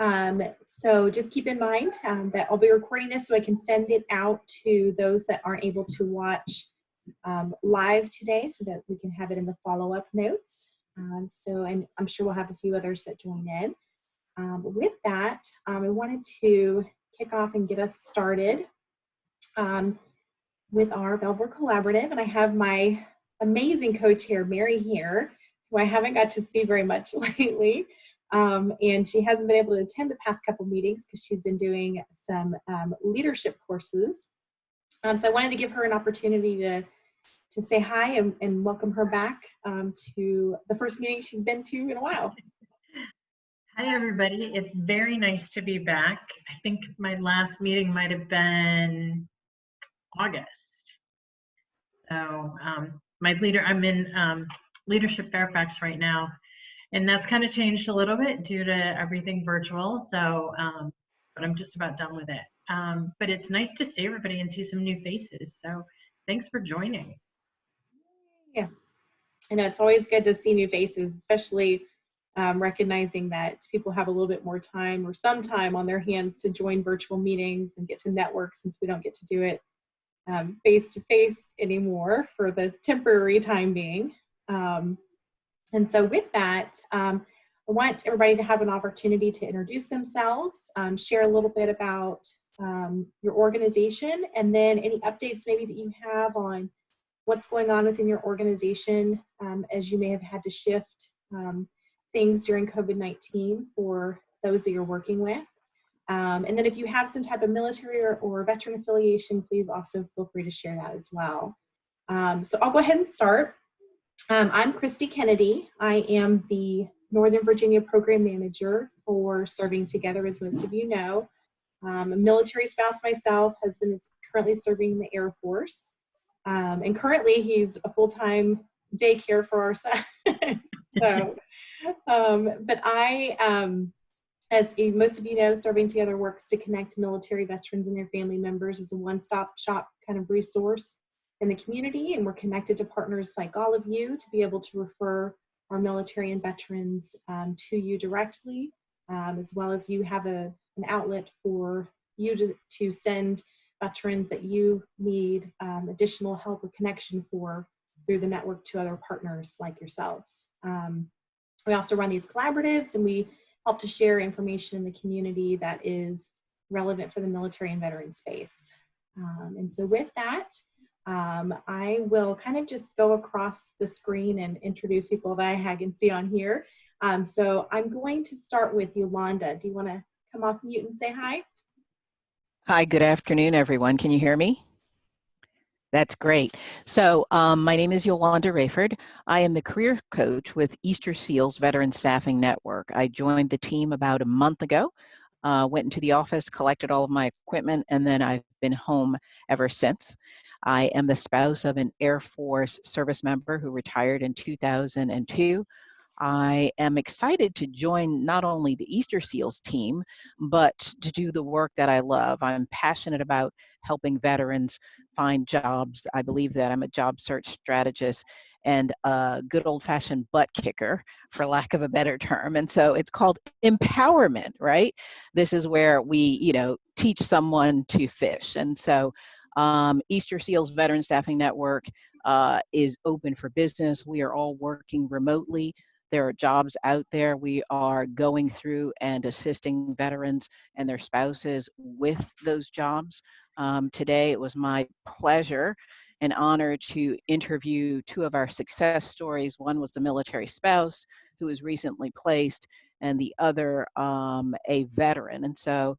So just keep in mind that I'll be recording this so I can send it out to those that aren't able to watch live today so that we can have it in the follow-up notes. And I'm sure we'll have a few others that join in. But with that, I wanted to kick off and get us started with our Belvoir Collaborative. And I have my amazing co-chair, Mary, here, who I haven't got to see very much lately. And she hasn't been able to attend the past couple meetings because she's been doing some leadership courses. So I wanted to give her an opportunity to say hi and welcome her back to the first meeting she's been to in a while. Hi, everybody. It's very nice to be back. I think my last meeting might have been August. So I'm in Leadership Fairfax right now, and that's kind of changed a little bit due to everything virtual. So, but I'm just about done with it. But it's nice to see everybody and see some new faces. So thanks for joining. Yeah, I know it's always good to see new faces, especially recognizing that people have a little bit more time or some time on their hands to join virtual meetings and get to network, since we don't get to do it face-to-face anymore for the temporary time being. And so with that, I want everybody to have an opportunity to introduce themselves, share a little bit about your organization, and then any updates maybe that you have on what's going on within your organization as you may have had to shift things during COVID-19 for those that you're working with. And then if you have some type of military or veteran affiliation, please also feel free to share that as well. So I'll go ahead and start. I'm Christy Kennedy. I am the Northern Virginia Program Manager for Serving Together, as most of you know. I'm a military spouse myself, husband is currently serving in the Air Force. And currently he's a full-time daycare for our son. So, but as most of you know, Serving Together works to connect military veterans and their family members as a one-stop shop kind of resource in the community. And we're connected to partners like all of you to be able to refer our military and veterans to you directly, as well as you have an outlet for you to send veterans that you need additional help or connection for through the network to other partners like yourselves. We also run these collaboratives, and we help to share information in the community that is relevant for the military and veteran space. And so with that, I will kind of just go across the screen and introduce people that I can see on here. So I'm going to start with Yolanda. Do you want to come off mute and say hi? Hi, good afternoon, everyone. Can you hear me? That's great. So my name is Yolanda Rayford. I am the career coach with Easter Seals Veteran Staffing Network. I joined the team about a month ago, went into the office, collected all of my equipment, and then I've been home ever since. I am the spouse of an Air Force service member who retired in 2002. I am excited to join not only the Easter Seals team, but to do the work that I love. I'm passionate about helping veterans find jobs. I believe that I'm a job search strategist and a good old-fashioned butt kicker, for lack of a better term. And so it's called empowerment, right? This is where we, teach someone to fish. And so Easter Seals Veteran Staffing Network is open for business. We are all working remotely. There are jobs out there. We are going through and assisting veterans and their spouses with those jobs. Today, it was my pleasure and honor to interview two of our success stories. One was the military spouse who was recently placed, and the other a veteran. And so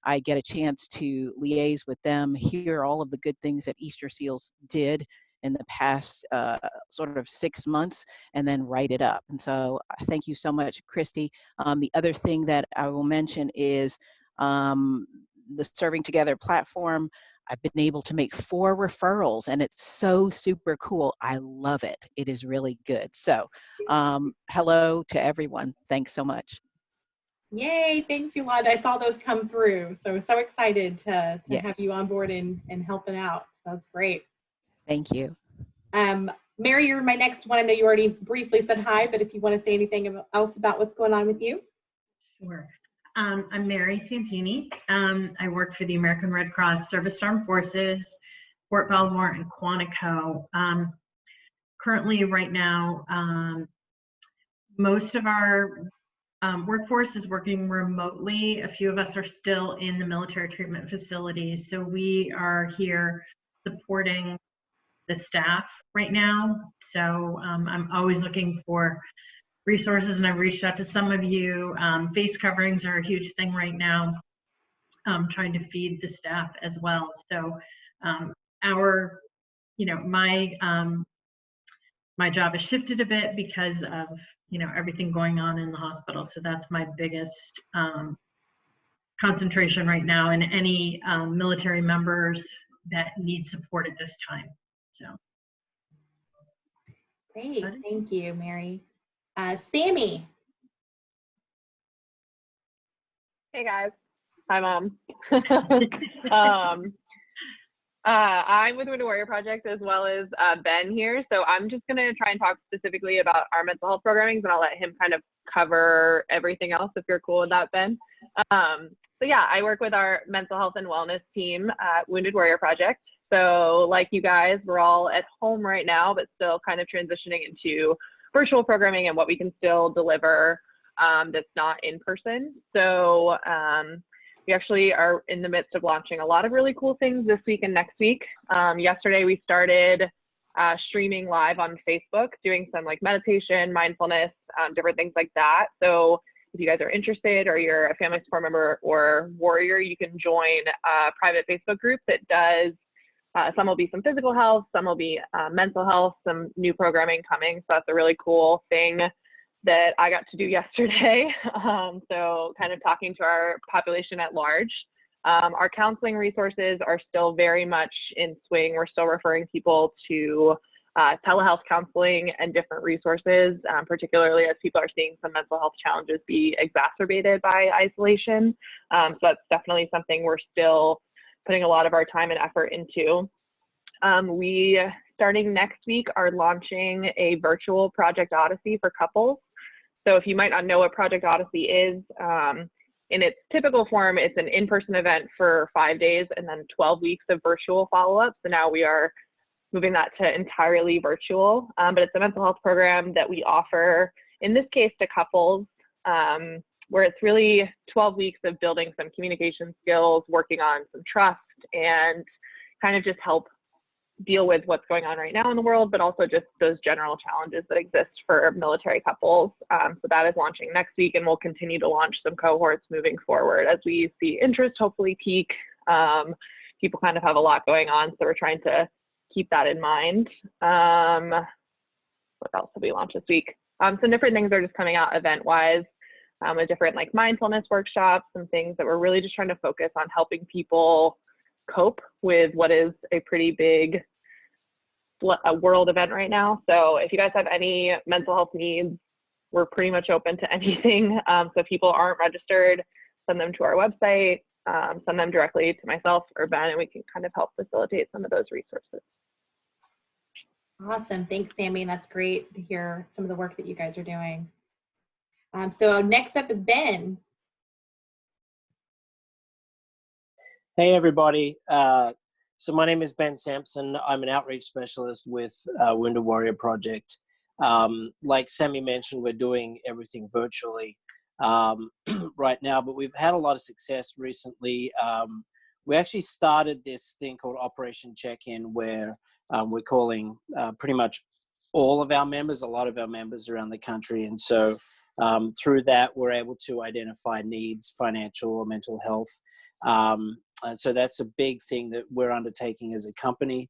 I get a chance to liaise with them, hear all of the good things that Easter Seals did in the past sort of 6 months, and then write it up. And so thank you so much, Christy. The other thing that I will mention is the Serving Together platform. I've been able to make 4 referrals, and it's so super cool. I love it. It is really good. So hello to everyone. Thanks so much. Yay, thanks, Yolanda. I saw those come through. So excited to Yes. have you on board and helping out. So that's great. Thank you. Mary, you're my next one. I know you already briefly said hi, but if you want to say anything else about what's going on with you. Sure. I'm Mary Santini. I work for the American Red Cross Service Armed Forces, Fort Belvoir and Quantico. Currently, right now, most of our workforce is working remotely. A few of us are still in the military treatment facilities, so we are here supporting the staff right now. So I'm always looking for resources, and I've reached out to some of you. Face coverings are a huge thing right now, trying to feed the staff as well. So our, my job has shifted a bit because of, everything going on in the hospital. So that's my biggest concentration right now, and any military members that need support at this time. So. Great, thank you, Mary. Sammy. Hey guys. Hi, Mom. I'm with Wounded Warrior Project as well as Ben here. So I'm just going to try and talk specifically about our mental health programming, and I'll let him kind of cover everything else if you're cool with that, Ben. So yeah, I work with our mental health and wellness team at Wounded Warrior Project. So like you guys, we're all at home right now, but still kind of transitioning into virtual programming and what we can still deliver that's not in person. So we actually are in the midst of launching a lot of really cool things this week and next week. Yesterday, we started streaming live on Facebook, doing some like meditation, mindfulness, different things like that. So if you guys are interested, or you're a family support member or warrior, you can join a private Facebook group that does, some will be some physical health, some will be mental health, some new programming coming. So that's a really cool thing that I got to do yesterday. So kind of talking to our population at large. Our counseling resources are still very much in swing. We're still referring people to telehealth counseling and different resources, particularly as people are seeing some mental health challenges be exacerbated by isolation. So that's definitely something we're still putting a lot of our time and effort into. We, starting next week, are launching a virtual Project Odyssey for couples. So if you might not know what Project Odyssey is, in its typical form, it's an in-person event for 5 days and then 12 weeks of virtual follow-up. So now we are moving that to entirely virtual, but it's a mental health program that we offer, in this case, to couples, where it's really 12 weeks of building some communication skills, working on some trust, and kind of just help deal with what's going on right now in the world, but also just those general challenges that exist for military couples. So that is launching next week, and we'll continue to launch some cohorts moving forward as we see interest hopefully peak. People kind of have a lot going on, so we're trying to keep that in mind. What else will we launch this week? Some different things are just coming out event-wise, with different like mindfulness workshops and things that we're really just trying to focus on helping people cope with what is a pretty big world event right now. So if you guys have any mental health needs, we're pretty much open to anything. So if people aren't registered, send them to our website, send them directly to myself or Ben, and we can kind of help facilitate some of those resources. Awesome, thanks, Sammy. That's great to hear some of the work that you guys are doing. So next up is Ben. Hey, everybody. So my name is Ben Sampson. I'm an outreach specialist with Wounded Warrior Project. Like Sammy mentioned, we're doing everything virtually right now, but we've had a lot of success recently. We actually started this thing called Operation Check-In, where we're calling pretty much all of our members, a lot of our members around the country. And so through that, we're able to identify needs, financial or mental health. So that's a big thing that we're undertaking as a company.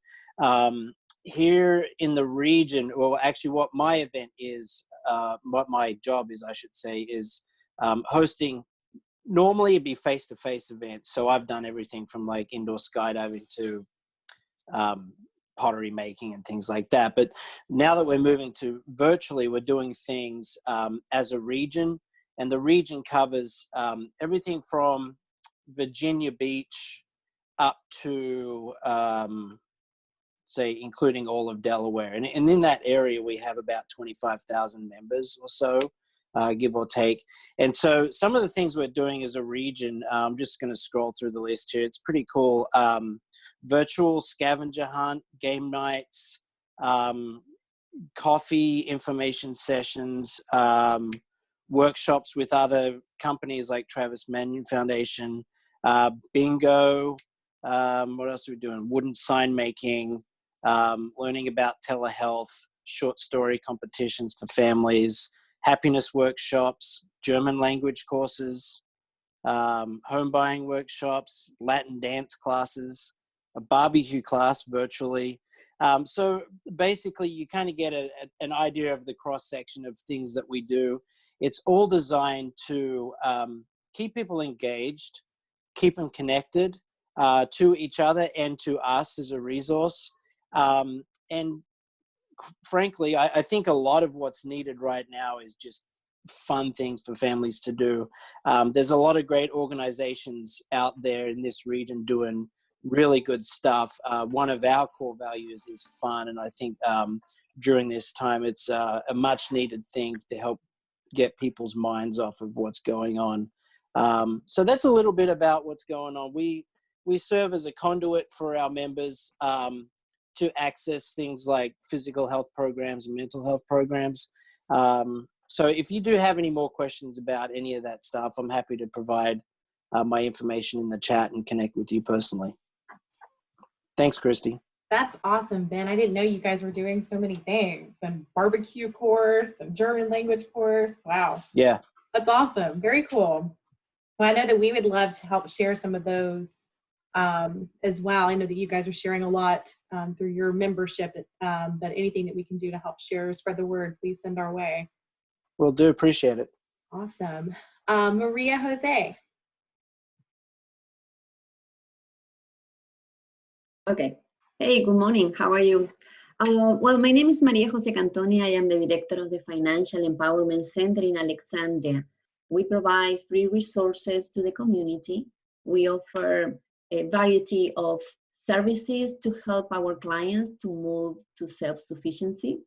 Here in the region, well, actually what my event is, what my job is, I should say, is hosting. Normally it'd be face-to-face events. So I've done everything from like indoor skydiving to pottery making and things like that. But now that we're moving to virtually, we're doing things as a region, and the region covers everything from Virginia Beach up to say including all of Delaware, and in that area we have about 25,000 members or so. give or take. And so some of the things we're doing as a region, I'm just going to scroll through the list here. It's pretty cool. Virtual scavenger hunt, game nights, coffee information sessions, workshops with other companies like Travis Manion Foundation, bingo. What else are we doing? Wooden sign making, learning about telehealth, short story competitions for families, happiness workshops, German language courses, home buying workshops, Latin dance classes, a barbecue class virtually. So basically you kind of get an idea of the cross section of things that we do. It's all designed to keep people engaged, keep them connected to each other and to us as a resource. And frankly, I think a lot of what's needed right now is just fun things for families to do. There's a lot of great organizations out there in this region doing really good stuff. One of our core values is fun, and I think during this time it's a much needed thing to help get people's minds off of what's going on. So that's a little bit about what's going on. We serve as a conduit for our members to access things like physical health programs and mental health programs. So if you do have any more questions about any of that stuff, I'm happy to provide my information in the chat and connect with you personally. Thanks, Christy. That's awesome, Ben. I didn't know you guys were doing so many things. Some barbecue course, some German language course. Wow. Yeah. That's awesome. Very cool. Well, I know that we would love to help share some of those as well. I know that you guys are sharing a lot through your membership, but anything that we can do to help share or spread the word, please send our way. Will do. Appreciate it. Awesome. Maria Jose. Okay. Hey, good morning. How are you? Well, my name is Maria Jose Cantoni. I am the director of the Financial Empowerment Center in Alexandria. We provide free resources to the community. We offer a variety of services to help our clients to move to self-sufficiency.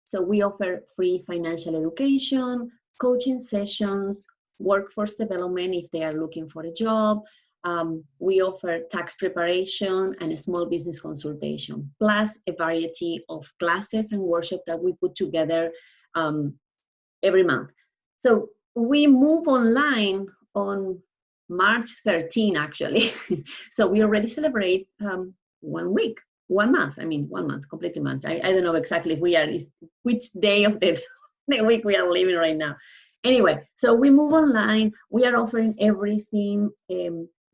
So we offer free financial education, coaching sessions, workforce development if they are looking for a job. We offer tax preparation and a small business consultation, plus a variety of classes and workshops that we put together every month. So we move online on March 13, actually. So we already celebrate 1 week, 1 month. I mean, 1 month, completely month. I don't know exactly which day of the week we are living right now. Anyway, so we move online. We are offering everything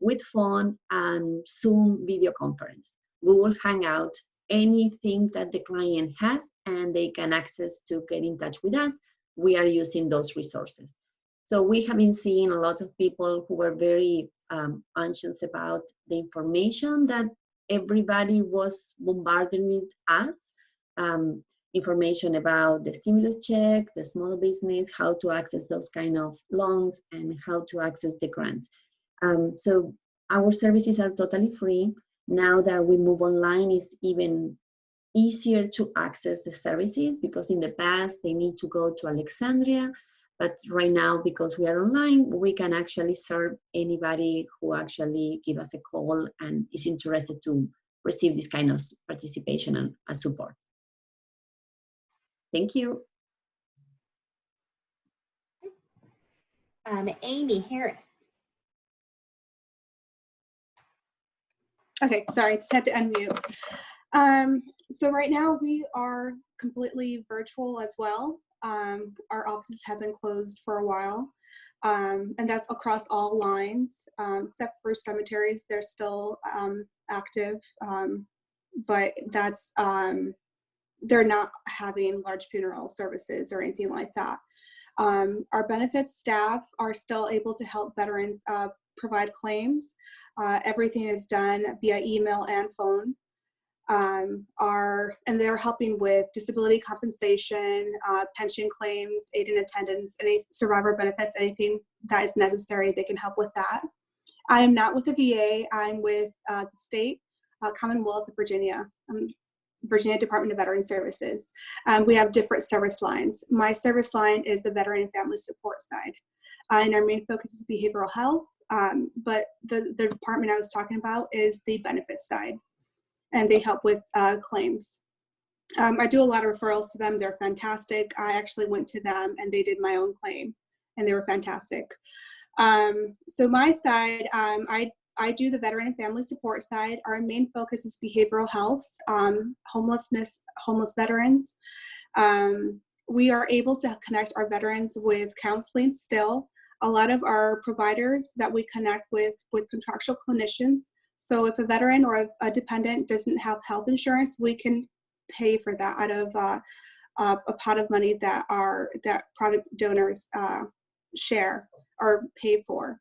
with phone and Zoom video conference, Google Hangout, anything that the client has and they can access to get in touch with us. We are using those resources. So we have been seeing a lot of people who were very anxious about the information that everybody was bombarding with us. Information about the stimulus check, the small business, how to access those kind of loans, and how to access the grants. So our services are totally free. Now that we move online, it's even easier to access the services because in the past they need to go to Alexandria. But right now, because we are online, we can actually serve anybody who actually give us a call and is interested to receive this kind of participation and support. Thank you. Amy Harris. Okay, sorry, I just had to unmute. So right now we are completely virtual as well. Our offices have been closed for a while, and that's across all lines, except for cemeteries. They're still active, but that's they're not having large funeral services or anything like that. Our benefits staff are still able to help veterans provide claims. Everything is done via email and phone. And they're helping with disability compensation, pension claims, aid in attendance, any survivor benefits, anything that is necessary, they can help with that. I am not with the VA, I'm with the state, Commonwealth of Virginia. Virginia Department of Veteran Services. We have different service lines. My service line is the Veteran and Family Support side. And our main focus is behavioral health, but the department I was talking about is the benefits side, and they help with claims. I do a lot of referrals to them. They're fantastic. I actually went to them and they did my own claim, and they were fantastic. So my side, I do the veteran and family support side. Our main focus is behavioral health, homeless veterans. We are able to connect our veterans with counseling still. A lot of our providers that we connect with contractual clinicians. So if a veteran or a dependent doesn't have health insurance, we can pay for that out of a pot of money that private donors share or pay for.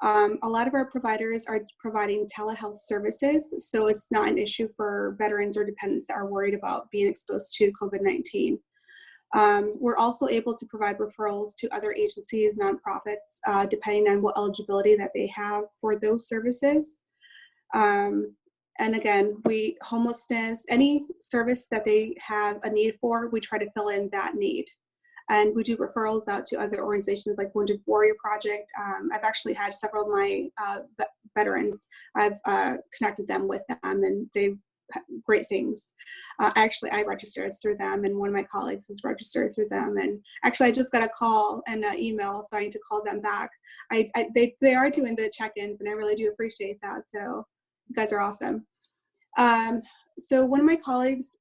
A lot of our providers are providing telehealth services, so it's not an issue for veterans or dependents that are worried about being exposed to COVID-19. We're also able to provide referrals to other agencies, nonprofits, depending on what eligibility that they have for those services. And again, homelessness, any service that they have a need for, we try to fill in that need. And we do referrals out to other organizations like Wounded Warrior Project. I've actually had several of my veterans, I've connected them with them, and they've great things. I registered through them, and one of my colleagues is registered through them. And actually, I just got a call and an email, so I need to call them back. They are doing the check-ins, and I really do appreciate that. So you guys are awesome. So one of my colleagues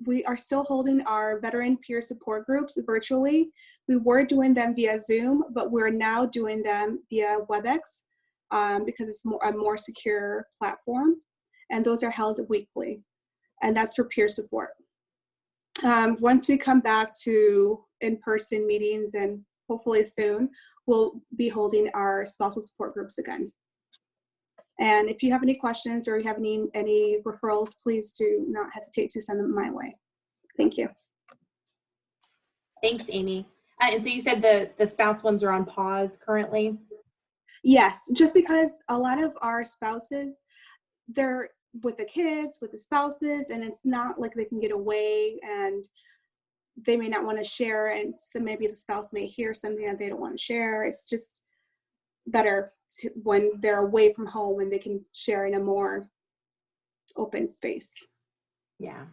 we are still holding our veteran peer support groups virtually. We were doing them via Zoom, but we're now doing them via WebEx because it's a more secure platform. And those are held weekly. And that's for peer support. Once we come back to in-person meetings, and hopefully soon, we'll be holding our spousal support groups again. And if you have any questions or you have any referrals, please do not hesitate to send them my way. Thank you. Thanks, Amy. And so you said the spouse ones are on pause currently? Yes, just because a lot of our spouses, they're with the kids, with the spouses, and it's not like they can get away, and they may not want to share, and so maybe the spouse may hear something that they don't want to share. It's just better when they're away from home and they can share in a more open space. Yeah,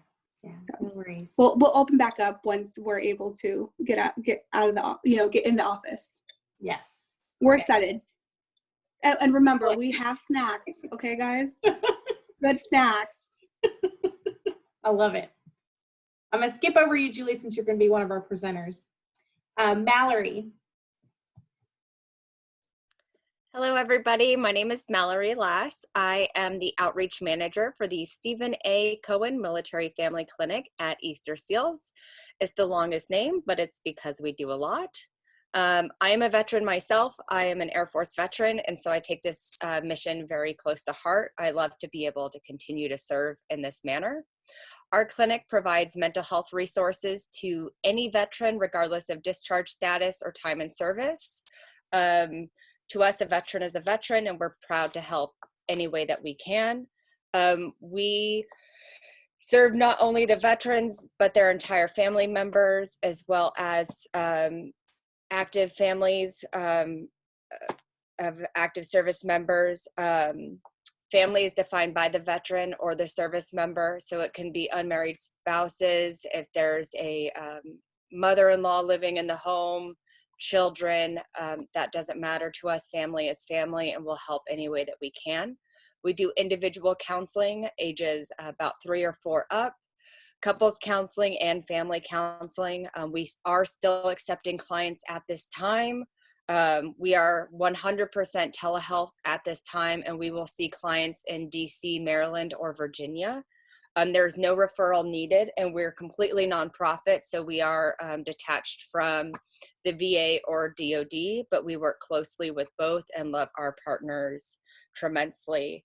So no worries. we'll open back up once we're able to get out of the, get in the office. Yes. We're excited. And remember, we have snacks, okay, guys? Good snacks. I love it. I'm going to skip over you, Julie, since you're going to be one of our presenters. Mallory. Hello, everybody. My name is Mallory Lass. I am the outreach manager for the Stephen A. Cohen Military Family Clinic at Easter Seals. It's the longest name, but it's because we do a lot. I am a veteran myself. I am an Air Force veteran, and so I take this mission very close to heart. I love to be able to continue to serve in this manner. Our clinic provides mental health resources to any veteran, regardless of discharge status or time in service. To us, a veteran is a veteran, and we're proud to help any way that we can. We serve not only the veterans, but their entire family members, as well as active families of active service members. Family is defined by the veteran or the service member, so it can be unmarried spouses, if there's a mother-in-law living in the home, children, that doesn't matter to us. Family is family, and we'll help any way that we can. We do individual counseling, ages about 3 or 4 up, couples counseling and family counseling. We are still accepting clients at this time. We are 100% telehealth at this time, and we will see clients in DC, Maryland, or Virginia. There's no referral needed, and we're completely nonprofit, so we are detached from the VA or DOD, but we work closely with both and love our partners tremendously.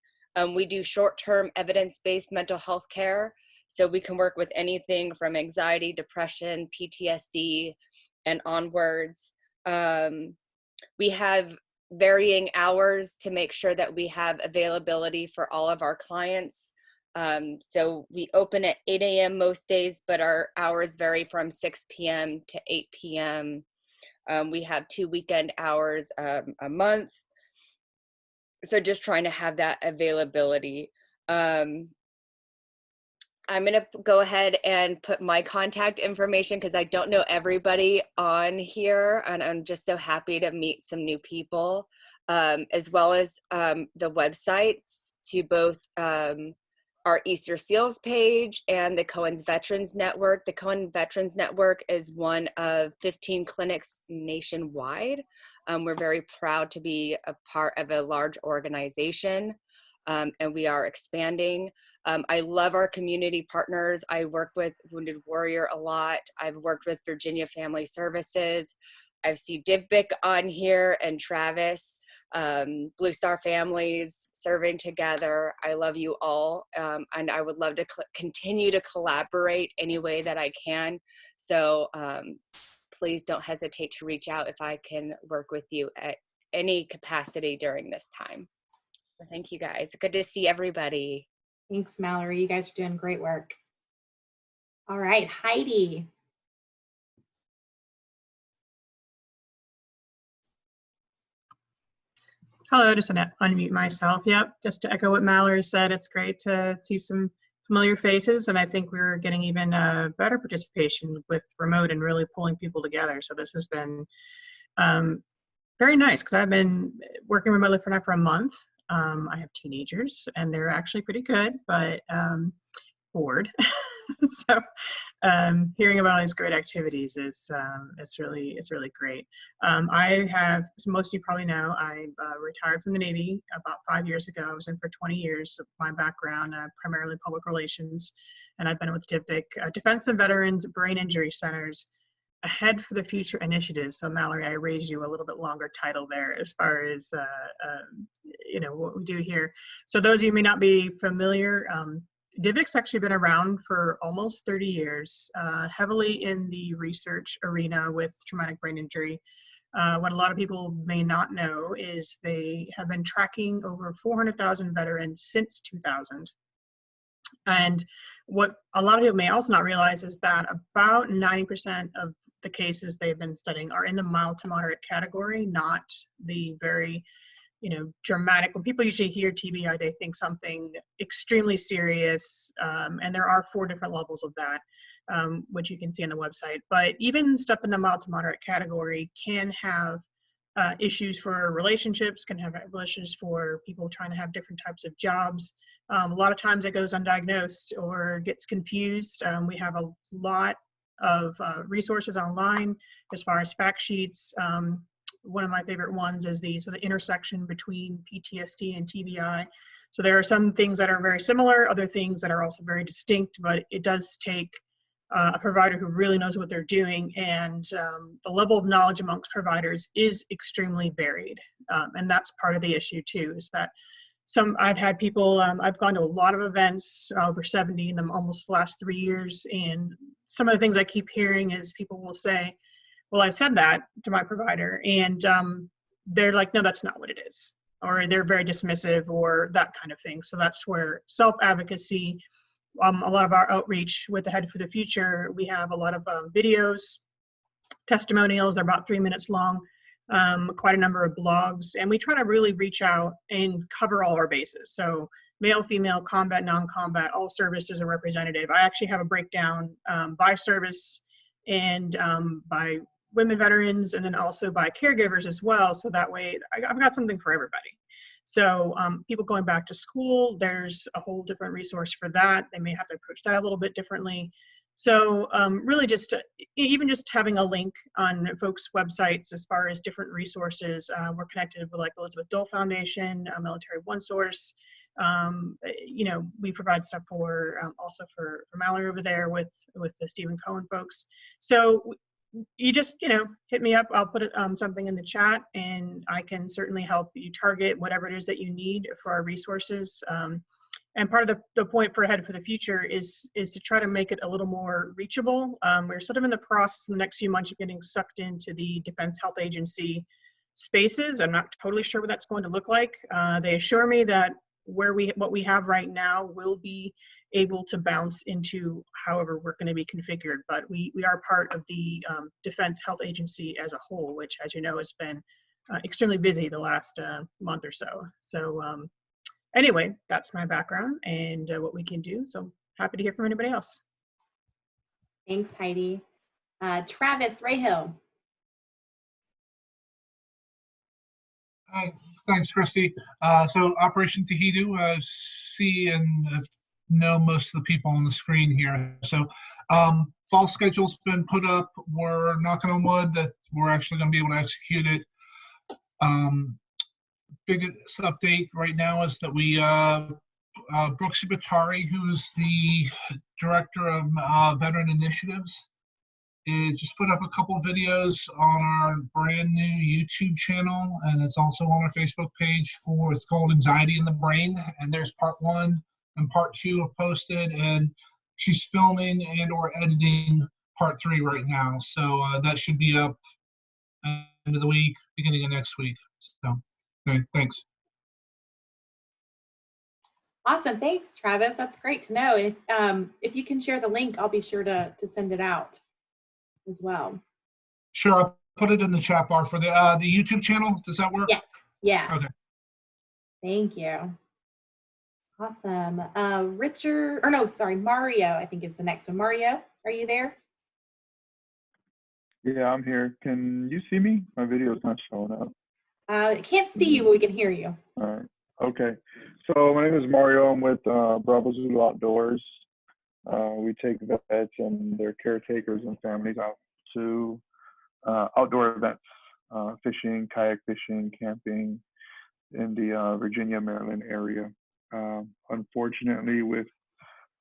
We do short-term evidence-based mental health care, so we can work with anything from anxiety, depression, PTSD, and onwards. We have varying hours to make sure that we have availability for all of our clients. So we open at 8 a.m. most days, but our hours vary from 6 p.m. to 8 p.m. We have 2 weekend hours a month. So just trying to have that availability. I'm going to go ahead and put my contact information because I don't know everybody on here, and I'm just so happy to meet some new people, as well as the websites to both our Easter Seals page and the Cohen's Veterans Network. The Cohen Veterans Network is one of 15 clinics nationwide. We're very proud to be a part of a large organization, and we are expanding. I love our community partners. I work with Wounded Warrior a lot. I've worked with Virginia Family Services. I see DivBic on here and Travis, Blue Star Families serving together. I love you all. And I would love to continue to collaborate any way that I can. So please don't hesitate to reach out if I can work with you at any capacity during this time. So thank you guys. Good to see everybody. Thanks, Mallory. You guys are doing great work. All right, Heidi. Hello, just gonna unmute myself. Yep, just to echo what Mallory said, it's great to see some familiar faces, and I think we're getting even better participation with remote and really pulling people together. So this has been very nice because I've been working remotely for now for a month. I have teenagers and they're actually pretty good, but bored. So hearing about all these great activities is it's really great. I have, as most of you probably know, I retired from the Navy about 5 years ago. I was in for 20 years. Of my background, primarily public relations, and I've been with DivBic, Defense and Veterans Brain Injury Centers, Ahead for the Future initiative. So Mallory, I raised you a little bit longer title there as far as you know what we do here. So those of you who may not be familiar, DivBic's actually been around for almost 30 years, heavily in the research arena with traumatic brain injury. What a lot of people may not know is they have been tracking over 400,000 veterans since 2000. And what a lot of people may also not realize is that about 90% of the cases they've been studying are in the mild to moderate category, not the very, dramatic. When people usually hear TBI, they think something extremely serious, and there are 4 different levels of that, which you can see on the website. But even stuff in the mild to moderate category can have issues for relationships, can have issues for people trying to have different types of jobs. A lot of times it goes undiagnosed or gets confused. We have a lot of resources online as far as fact sheets. One of my favorite ones is the intersection between PTSD and TBI. So there are some things that are very similar, other things that are also very distinct, but it does take a provider who really knows what they're doing, and the level of knowledge amongst providers is extremely varied. And that's part of the issue too, is that I've had people, I've gone to a lot of events, over 70 in them almost the last 3 years, and some of the things I keep hearing is people will say, well, I said that to my provider, and they're like, no, that's not what it is. Or they're very dismissive or that kind of thing. So that's where self-advocacy, a lot of our outreach with Ahead for the Future, we have a lot of videos, testimonials, they're about 3 minutes long, quite a number of blogs, and we try to really reach out and cover all our bases. So male, female, combat, non-combat, all services are representative. I actually have a breakdown by service and by women veterans, and then also by caregivers as well. So that way I've got something for everybody. So people going back to school, there's a whole different resource for that. They may have to approach that a little bit differently. So really even just having a link on folks' websites as far as different resources. We're connected with like Elizabeth Dole Foundation, Military One Source. We provide stuff for also for Mallory over there with the Stephen Cohen folks. So you just hit me up. I'll put something in the chat, and I can certainly help you target whatever it is that you need for our resources. And part of the point for Ahead for the Future is to try to make it a little more reachable. We're sort of in the process in the next few months of getting sucked into the Defense Health Agency spaces. I'm not totally sure what that's going to look like. They assure me that what we have right now will be able to bounce into however we're going to be configured. But we are part of the Defense Health Agency as a whole, which, as you know, has been extremely busy the last month or so. So anyway, that's my background and what we can do. So happy to hear from anybody else. Thanks, Heidi. Travis Rahill. Thanks, Christy. So Operation Tehidu, see and know most of the people on the screen here. So fall schedule's been put up. We're knocking on wood that we're actually going to be able to execute it. Biggest update right now is that we, Brooksy Batari, who's the director of veteran initiatives, just put up a couple of videos on our brand new YouTube channel, and it's also on our Facebook page it's called Anxiety in the Brain, and there's part 1 and part 2 have posted, and she's filming and or editing part 3 right now. So that should be up end of the week, beginning of next week. So, okay, thanks. Awesome, thanks, Travis. That's great to know. And if you can share the link, I'll be sure to send it out as well. Sure, I'll put it in the chat bar for the YouTube channel. Does that work? Yeah. Yeah. Okay. Thank you. Awesome. Mario, I think is the next one. Mario, are you there? Yeah, I'm here. Can you see me? My video is not showing up. I can't see you, but we can hear you. All right. Okay. So my name is Mario. I'm with Bravo Zulu Outdoors. We take vets and their caretakers and families out to outdoor events, fishing, kayak fishing, camping in the Virginia, Maryland area. Unfortunately, with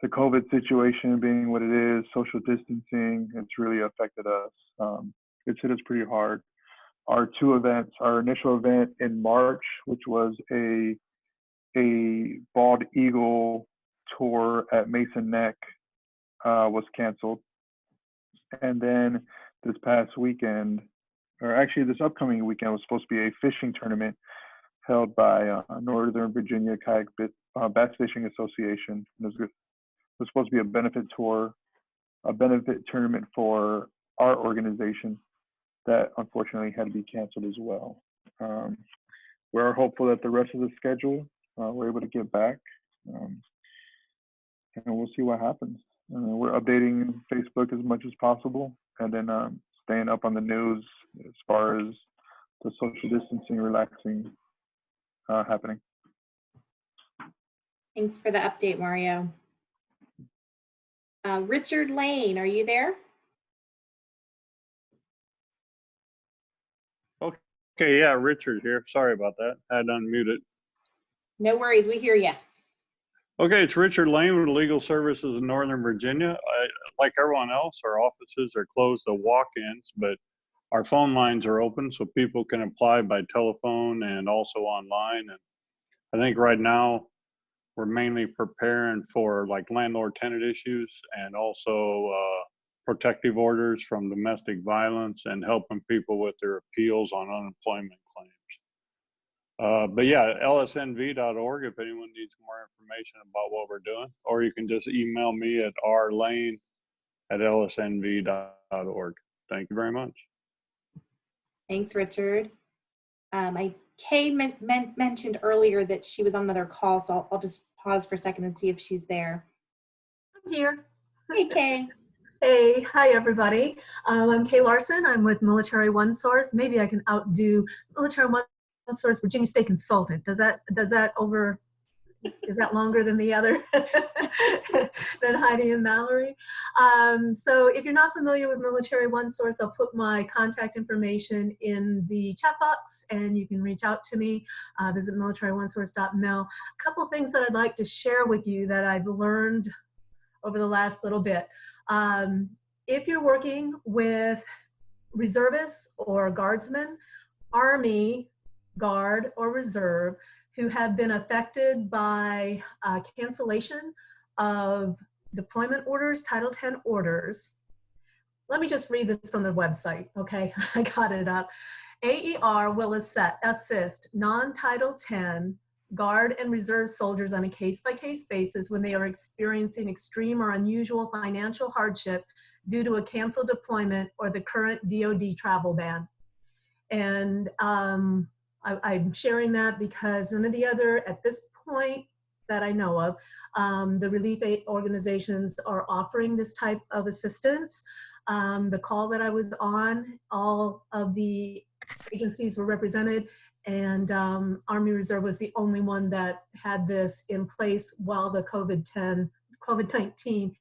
the COVID situation being what it is, social distancing, it's really affected us. It's hit us pretty hard. Our 2 events, our initial event in March, which was a bald eagle tour at Mason Neck, was canceled. And then this past weekend, or actually this upcoming weekend, was supposed to be a fishing tournament held by Northern Virginia Kayak Bass Fishing Association. It was supposed to be a benefit tour, a benefit tournament for our organization that unfortunately had to be canceled as well. We're hopeful that the rest of the schedule we're able to get back, and we'll see what happens. We're updating Facebook as much as possible, and then staying up on the news as far as the social distancing relaxing happening. Thanks for the update, Mario. Richard Lane, are you there? Okay, yeah, Richard here. Sorry about that. I had unmuted. No worries, we hear you. Okay, it's Richard Lane with Legal Services in Northern Virginia. Like everyone else, our offices are closed to walk-ins, but our phone lines are open so people can apply by telephone and also online. And I think right now we're mainly preparing for like landlord-tenant issues and also protective orders from domestic violence and helping people with their appeals on unemployment claims. But yeah, lsnv.org if anyone needs more information about what we're doing, or you can just email me at rlane@lsnv.org. Thank you very much. Thanks, Richard. Kay mentioned earlier that she was on another call, so I'll just pause for a second and see if she's there. I'm here. Hey, Kay. Hey, hi everybody. I'm Kay Larson. I'm with Military One Source. Maybe I can outdo Military One Source Virginia State Consultant. Is that longer than the other? Than Heidi and Mallory. So if you're not familiar with Military One Source, I'll put my contact information in the chat box and you can reach out to me. Visit militaryonesource.mil. A couple things that I'd like to share with you that I've learned over the last little bit. If you're working with reservists or guardsmen, Army, Guard, or Reserve who have been affected by cancellation of deployment orders, Title 10 orders. Let me just read this from the website, okay? I got it up. AER will assist non-Title 10 Guard and Reserve soldiers on a case-by-case basis when they are experiencing extreme or unusual financial hardship due to a canceled deployment or the current DoD travel ban. And I'm sharing that because none of the other, at this point that I know of, the relief aid organizations are offering this type of assistance. The call that I was on, all of the agencies were represented, and Army Reserve was the only one that had this in place while the COVID-19,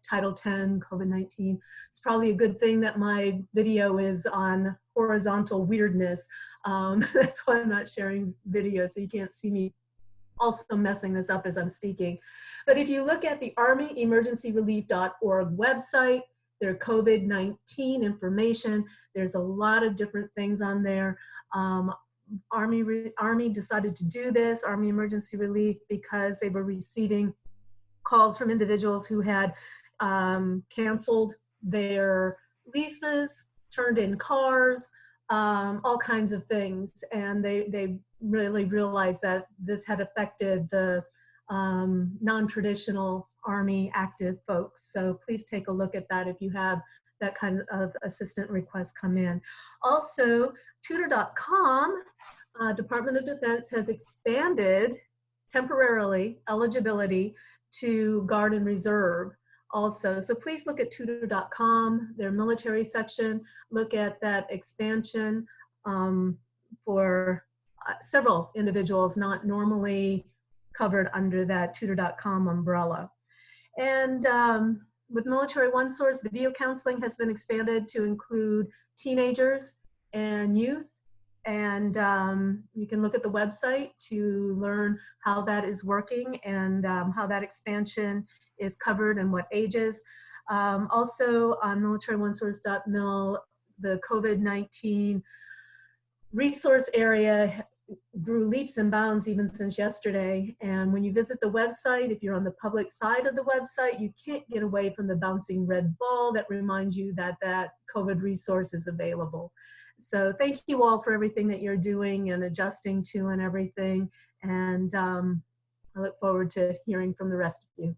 Title 10, COVID-19. It's probably a good thing that my video is on horizontal weirdness. That's why I'm not sharing video, so you can't see me also messing this up as I'm speaking. But if you look at the ArmyEmergencyRelief.org website, their COVID-19 information, there's a lot of different things on there. Army decided to do this, Army Emergency Relief, because they were receiving calls from individuals who had canceled their leases, turned in cars, all kinds of things. And they really realized that this had affected the non-traditional Army active folks. So please take a look at that if you have that kind of assistant requests come in. Also, tutor.com, Department of Defense has expanded temporarily eligibility to Guard and Reserve also. So please look at tutor.com, their military section, look at that expansion for several individuals not normally covered under that tutor.com umbrella. And with Military OneSource, video counseling has been expanded to include teenagers and youth. And you can look at the website to learn how that is working and how that expansion is covered and what ages. Also on militaryonesource.mil, the COVID-19 resource area grew leaps and bounds even since yesterday. And when you visit the website, if you're on the public side of the website, you can't get away from the bouncing red ball that reminds you that that COVID resource is available. So thank you all for everything that you're doing and adjusting to and everything. And I look forward to hearing from the rest of you.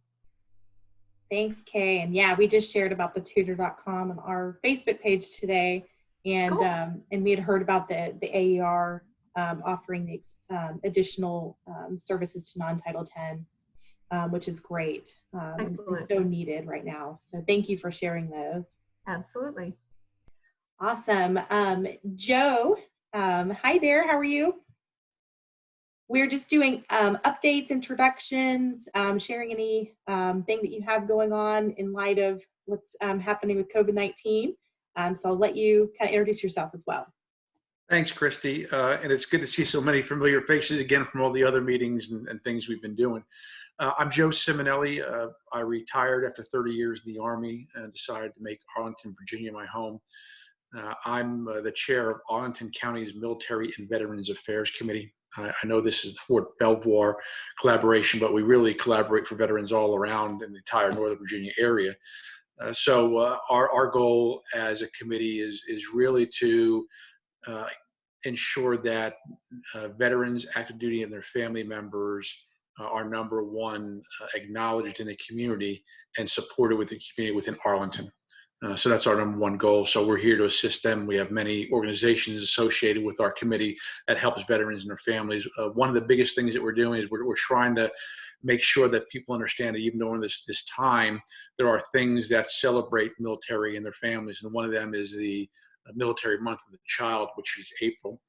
Thanks, Kay. And yeah, we just shared about the tutor.com on our Facebook page today. And Cool. And we had heard about the AER offering the additional services to non-Title 10, which is great. Excellent. So needed right now. So thank you for sharing those. Absolutely. Awesome. Joe, hi there. How are you? We're just doing updates, introductions, sharing any thing that you have going on in light of what's happening with COVID-19. So I'll let you kind of introduce yourself as well. Thanks, Christy. And it's good to see so many familiar faces again from all the other meetings and things we've been doing. I'm Joe Simonelli. I retired after 30 years in the Army and decided to make Arlington, Virginia my home. I'm the chair of Arlington County's Military and Veterans Affairs Committee. I know this is the Fort Belvoir collaboration, but we really collaborate for veterans all around in the entire Northern Virginia area. So our goal as a committee is really to ensure that veterans, active duty, and their family members are number one, acknowledged in the community and supported with the community within Arlington. So that's our number one goal. So we're here to assist them. We have many organizations associated with our committee that helps veterans and their families. One of the biggest things that we're doing is we're trying to make sure that people understand that even during this time, there are things that celebrate military and their families. And one of them is the Military Month of the Child, which is April.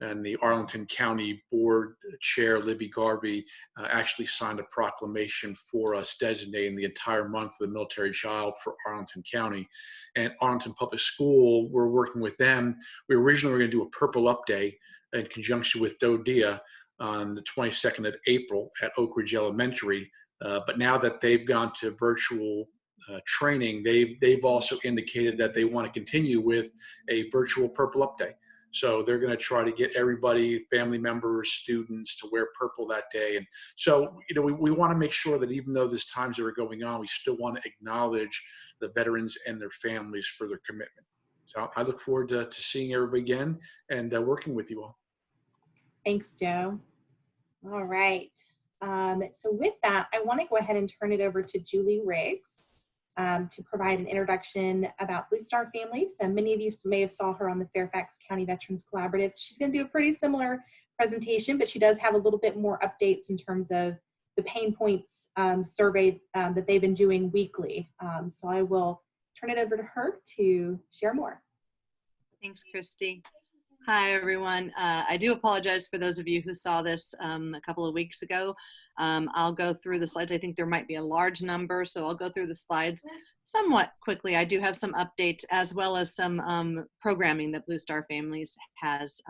And the Arlington County Board Chair, Libby Garvey, actually signed a proclamation for us designating the entire month of the military child for Arlington County. And Arlington Public School, we're working with them. We originally were going to do a Purple Up Day in conjunction with DODEA on the 22nd of April at Oak Ridge Elementary. But now that they've gone to virtual training, they've also indicated that they want to continue with a virtual Purple Up Day. So they're going to try to get everybody, family members, students, to wear purple that day. And so, you know, we want to make sure that even though there's times that are going on, we still want to acknowledge the veterans and their families for their commitment. So I look forward to seeing everybody again and working with you all. Thanks, Joe. All right. So with that, I want to go ahead and turn it over to Julie Riggs to provide an introduction about Blue Star Families. And many of you may have saw her on the Fairfax County Veterans Collaborative. She's going to do a pretty similar presentation, but she does have a little bit more updates in terms of the pain points survey that they've been doing weekly. So I will turn it over to her to share more. Thanks, Christy. Hi, everyone. I do apologize for those of you who saw this a couple of weeks ago. I'll go through the slides. I think there might be a large number, so I'll go through the slides somewhat quickly. I do have some updates as well as some programming that Blue Star Families has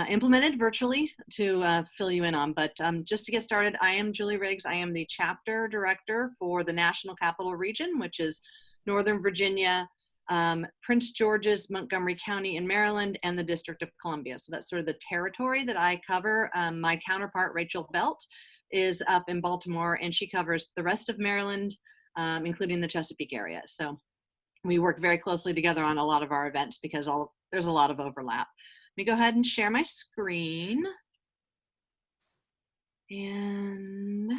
implemented virtually to fill you in on. But just to get started, I am Julie Riggs. I am the chapter director for the National Capital Region, which is Northern Virginia, Prince George's, Montgomery County in Maryland, and the District of Columbia. So that's sort of the territory that I cover. My counterpart, Rachel Belt, is up in Baltimore, and she covers the rest of Maryland, including the Chesapeake area. So we work very closely together on a lot of our events because there's a lot of overlap. Let me go ahead and share my screen. And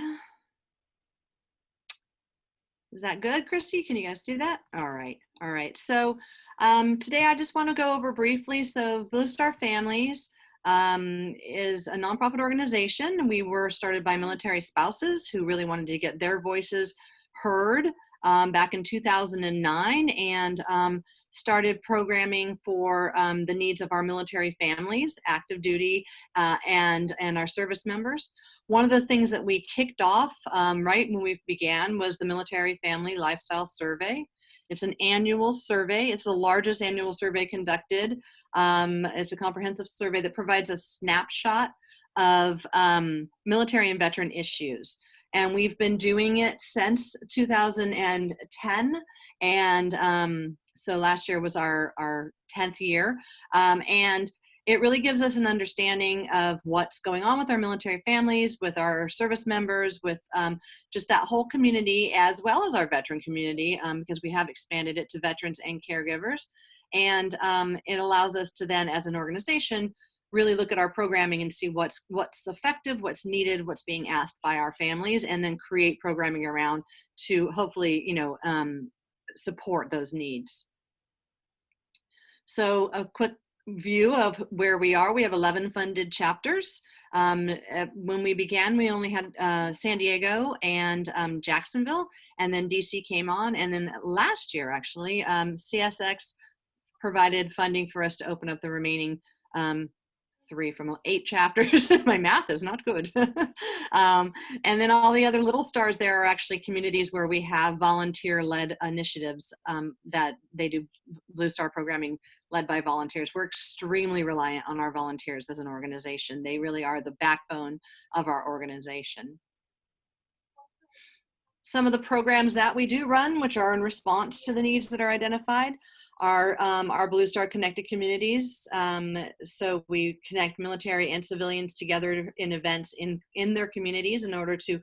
is that good, Christy? Can you guys see that? All right. All right. So today I just want to go over briefly. So Blue Star Families is a nonprofit organization. We were started by military spouses who really wanted to get their voices heard back in 2009 and started programming for the needs of our military families, active duty, and our service members. One of the things that we kicked off right when we began was the Military Family Lifestyle Survey. It's an annual survey. It's the largest annual survey conducted. It's a comprehensive survey that provides a snapshot of military and veteran issues. And we've been doing it since 2010. And so last year was our 10th year. And it really gives us an understanding of what's going on with our military families, with our service members, with just that whole community, as well as our veteran community, because we have expanded it to veterans and caregivers. And it allows us to then, as an organization, really look at our programming and see what's effective, what's needed, what's being asked by our families, and then create programming around to hopefully, support those needs. So a quick view of where we are. We have 11 funded chapters. When we began, we only had San Diego and Jacksonville, and then DC came on. And then last year, actually, CSX provided funding for us to open up the remaining 3 from 8 chapters. My math is not good. And then all the other little stars there are actually communities where we have volunteer-led initiatives that they do Blue Star programming led by volunteers. We're extremely reliant on our volunteers as an organization. They really are the backbone of our organization. Some of the programs that we do run, which are in response to the needs that are identified, are our Blue Star Connected Communities. So we connect military and civilians together in events in their communities in order to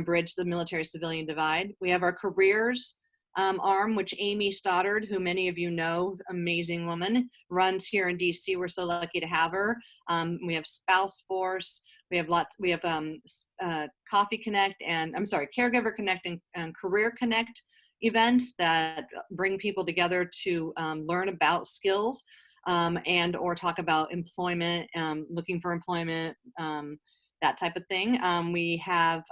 bridge the military-civilian divide. We have our careers arm, which Amy Stoddard, who many of you know, amazing woman, runs here in DC. We're so lucky to have her. We have Spouse Force. We have Coffee Connect and Caregiver Connect and Career Connect events that bring people together to learn about skills and or talk about employment, looking for employment, that type of thing. We have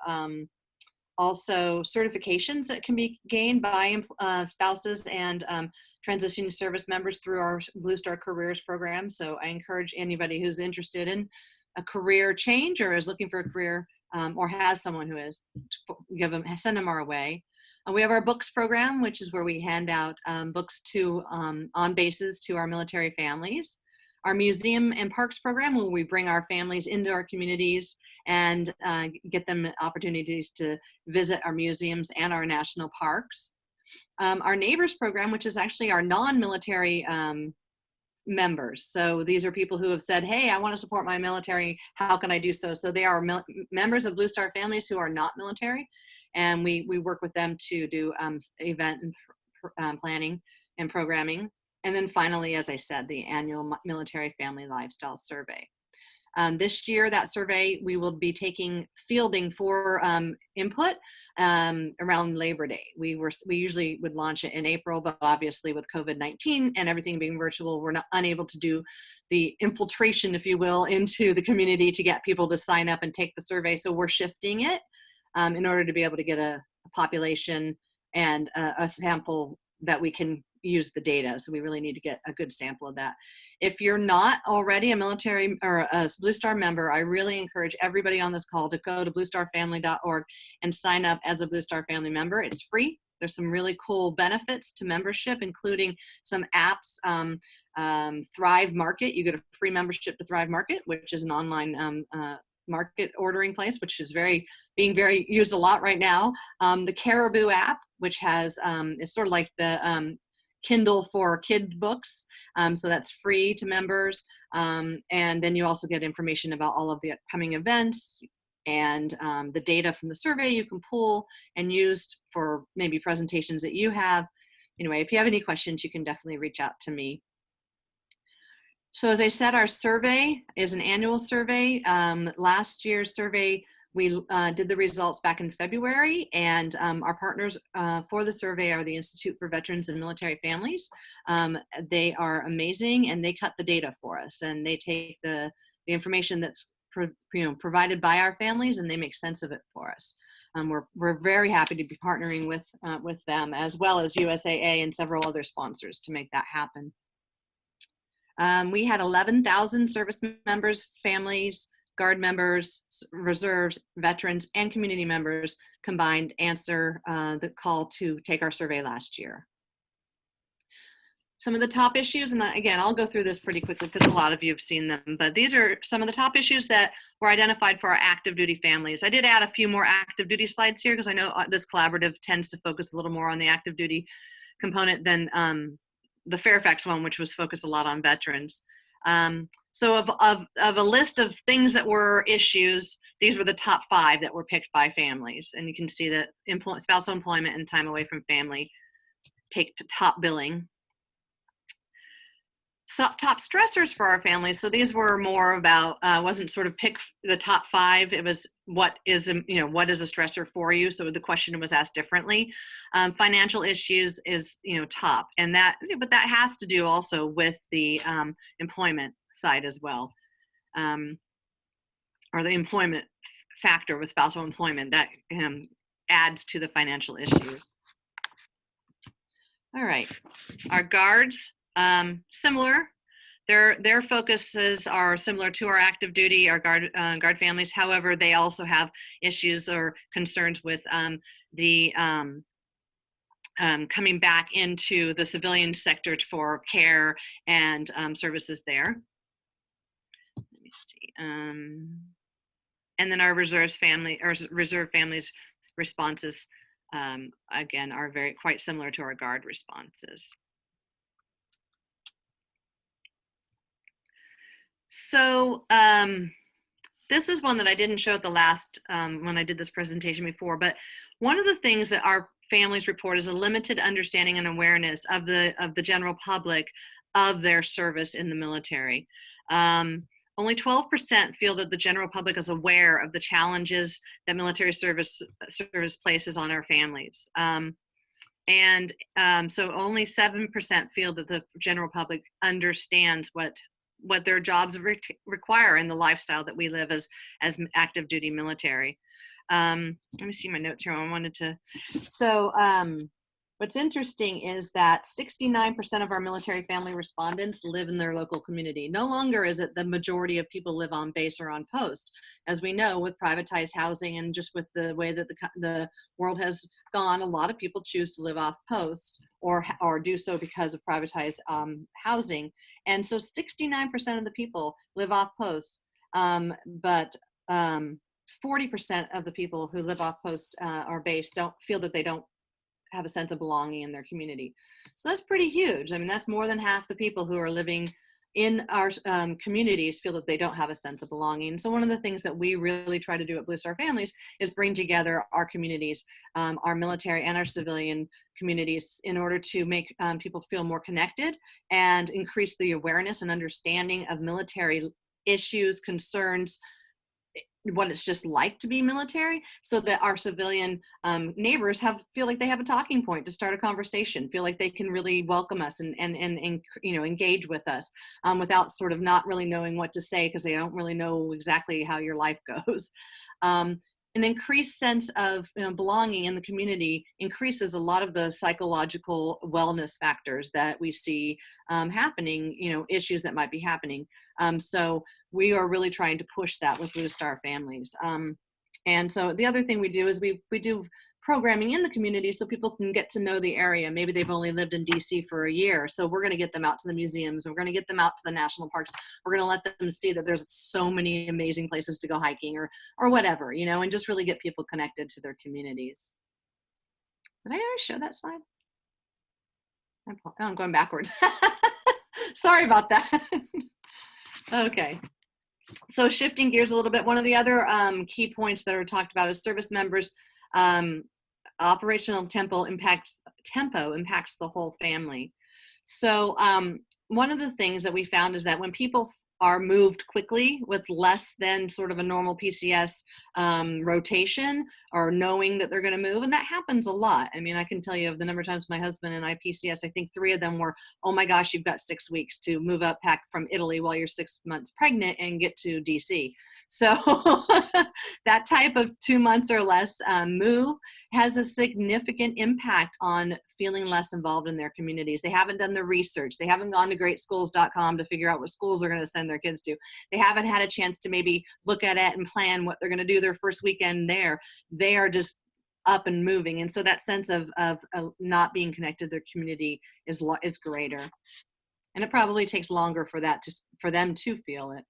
also certifications that can be gained by spouses and transitioning service members through our Blue Star Careers program. So I encourage anybody who's interested in a career change or is looking for a career or has someone who is, send them our way. We have our books program, which is where we hand out books to on bases to our military families. Our museum and parks program, where we bring our families into our communities and get them opportunities to visit our museums and our national parks. Our neighbors program, which is actually our non-military members. So these are people who have said, hey, I want to support my military. How can I do so? So they are members of Blue Star Families who are not military. And we work with them to do event and planning and programming. And then finally, as I said, the annual Military Family Lifestyle Survey. This year, that survey, we will be fielding for input around Labor Day. We usually would launch it in April, but obviously with COVID-19 and everything being virtual, we're not unable to do the infiltration, if you will, into the community to get people to sign up and take the survey. So we're shifting it in order to be able to get a population and a sample that we can use the data. So we really need to get a good sample of that. If you're not already a military or a Blue Star member, I really encourage everybody on this call to go to bluestarfamily.org and sign up as a Blue Star family member. It's free. There's some really cool benefits to membership, including some apps. Thrive Market, you get a free membership to Thrive Market, which is an online market ordering place, which is being very used a lot right now. The Caribou app, which has is sort of like the Kindle for kid books, so that's free to members. And then you also get information about all of the upcoming events and the data from the survey you can pull and use for maybe presentations that you have. Anyway, if you have any questions, you can definitely reach out to me. So as I said, our survey is an annual survey. Last year's survey, we did the results back in February, and our partners for the survey are the Institute for Veterans and Military Families. They are amazing, and they cut the data for us, and they take the information that's provided by our families, and they make sense of it for us. We're very happy to be partnering with them, as well as USAA and several other sponsors to make that happen. We had 11,000 service members, families, Guard members, reserves, veterans, and community members combined answer the call to take our survey last year. Some of the top issues, and again, I'll go through this pretty quickly because a lot of you have seen them, but these are some of the top issues that were identified for our active duty families. I did add a few more active duty slides here because I know this collaborative tends to focus a little more on the active duty component than the Fairfax one, which was focused a lot on veterans. So of a list of things that were issues, these were the top 5 that were picked by families. And you can see that spousal employment and time away from family take to top billing. So top stressors for our families. So these were more about, wasn't sort of pick the top 5. It was what is a stressor for you? So the question was asked differently. Financial issues is, top, but that has to do also with the employment side as well, or the employment factor with spousal employment that adds to the financial issues. All right, our guards. Similar, their focuses are similar to our active duty, our guard families. However, they also have issues or concerns with coming back into the civilian sector for care and services there. Let me see. And then our reserve families responses again are quite similar to our guard responses. So this is one that I didn't show at the last, when I did this presentation before, but one of the things that our families report is a limited understanding and awareness of the general public of their service in the military. Only 12% feel that the general public is aware of the challenges that military service places on our families. So only 7% feel that the general public understands what their jobs require in the lifestyle that we live as active duty military. Let me see my notes here. What's interesting is that 69% of our military family respondents live in their local community. No longer is it the majority of people live on base or on post. As we know, with privatized housing and just with the way that the world has gone, a lot of people choose to live off post or do so because of privatized housing. And so 69% of the people live off post, but 40% of the people who live off post or base don't feel that they don't have a sense of belonging in their community. So that's pretty huge. I mean, that's more than half the people who are living in our communities feel that they don't have a sense of belonging. So one of the things that we really try to do at Blue Star Families is bring together our communities, our military and our civilian communities, in order to make people feel more connected and increase the awareness and understanding of military issues, concerns, what it's just like to be military, so that our civilian neighbors feel like they have a talking point to start a conversation, feel like they can really welcome us and you know, engage with us without sort of not really knowing what to say because they don't really know exactly how your life goes. An increased sense of, you know, belonging in the community increases a lot of the psychological wellness factors that we see happening, you know, issues that might be happening. So we are really trying to push that with Blue Star families. And so the other thing we do is we do programming in the community so people can get to know the area. Maybe they've only lived in DC for a year. So we're going to get them out to the museums. We're going to get them out to the national parks. We're going to let them see that there's so many amazing places to go hiking or whatever, you know, and just really get people connected to their communities. Did I already show that slide? Oh, I'm going backwards. Sorry about that. Okay. So shifting gears a little bit, one of the other key points that are talked about is service members. Operational tempo impacts the whole family. So one of the things that we found is that when people are moved quickly with less than sort of a normal PCS rotation or knowing that they're going to move, and that happens a lot. I mean, I can tell you of the number of times my husband and I PCS, I think 3 of them were, oh my gosh, you've got 6 weeks to move up back from Italy while you're 6 months pregnant and get to DC. So that type of 2 months or less move has a significant impact on feeling less involved in their communities. They haven't done the research. They haven't gone to greatschools.com to figure out what schools they're going to send their kids to. They haven't had a chance to maybe look at it and plan what they're going to do their first weekend there. They are just up and moving. And so that sense of not being connected to their community is greater. And it probably takes longer for them to feel it.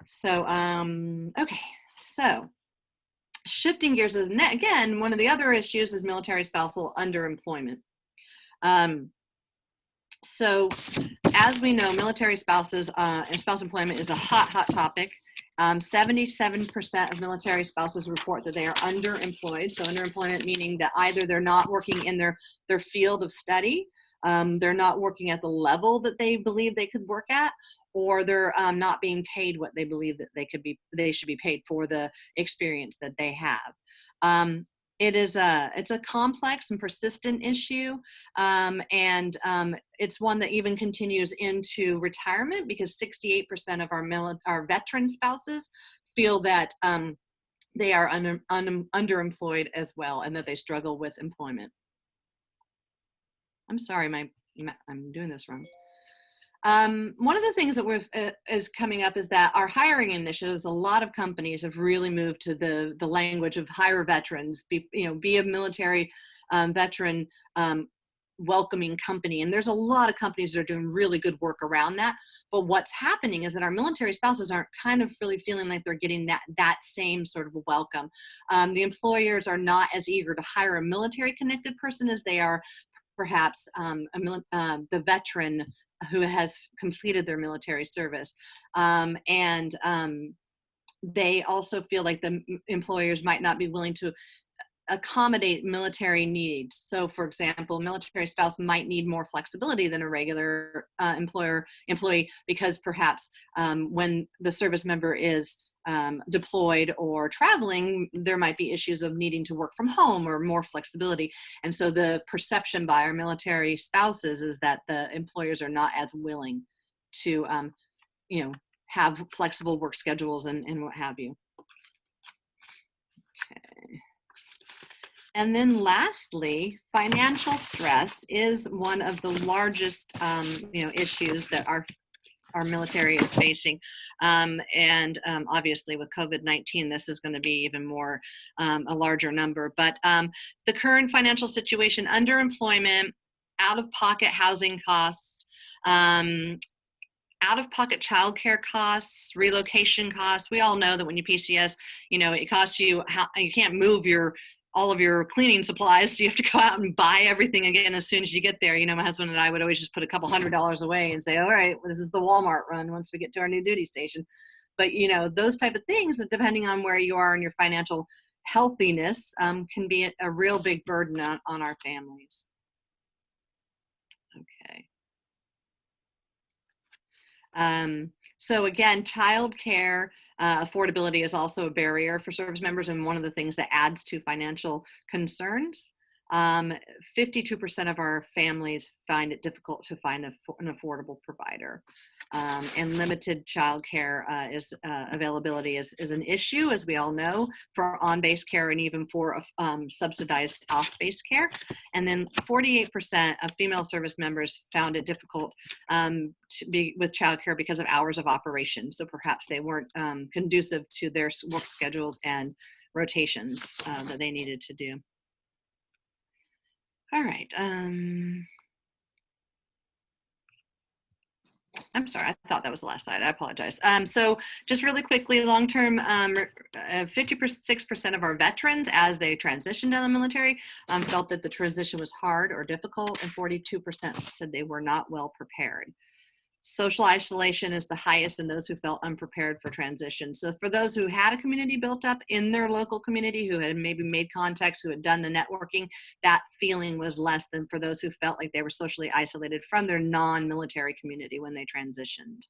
So, okay. So shifting gears, again, one of the other issues is military spousal underemployment. So as we know, military spouses and spouse employment is a hot topic. 77% of military spouses report that they are underemployed. So underemployment meaning that either they're not working in their field of study, they're not working at the level that they believe they could work at, or they're not being paid what they believe that they should be paid for the experience that they have. It's a complex and persistent issue, and it's one that even continues into retirement, because 68% of our veteran spouses feel that they are underemployed as well, and that they struggle with employment. I'm sorry, I'm doing this wrong. One of the things that is coming up is that our hiring initiatives, a lot of companies have really moved to the language of hire veterans, be a military veteran welcoming company. And there's a lot of companies that are doing really good work around that. But what's happening is that our military spouses aren't kind of really feeling like they're getting that same sort of welcome. The employers are not as eager to hire a military connected person as they are perhaps the veteran who has completed their military service. They also feel like the employers might not be willing to accommodate military needs. So for example, military spouse might need more flexibility than a regular employee, because perhaps when the service member is deployed or traveling, there might be issues of needing to work from home or more flexibility. And so the perception by our military spouses is that the employers are not as willing to, have flexible work schedules and what have you. Okay. And then lastly, financial stress is one of the largest, issues that our military is facing. Obviously with COVID-19, this is going to be even more, a larger number. But the current financial situation, underemployment, out-of-pocket housing costs, out-of-pocket childcare costs, relocation costs. We all know that when you PCS, it costs you, you can't move all of your cleaning supplies, so you have to go out and buy everything again as soon as you get there. My husband and I would always just put a couple $100s away and say, all right, well, this is the Walmart run once we get to our new duty station. But, those type of things, that depending on where you are in your financial healthiness, can be a real big burden on our families. Okay. So again, childcare affordability is also a barrier for service members, and one of the things that adds to financial concerns. 52% of our families find it difficult to find an affordable provider, and limited childcare availability is an issue, as we all know, for on-base care and even for subsidized off-base care. And then 48% of female service members found it difficult to be with childcare because of hours of operation. So perhaps they weren't conducive to their work schedules and rotations that they needed to do. All right. I'm sorry, I thought that was the last slide. I apologize. So just really quickly, long-term, 56% of our veterans, as they transitioned to the military, felt that the transition was hard or difficult, and 42% said they were not well prepared. Social isolation is the highest in those who felt unprepared for transition. So for those who had a community built up in their local community, who had maybe made contacts, who had done the networking, that feeling was less than for those who felt like they were socially isolated from their non-military community when they transitioned.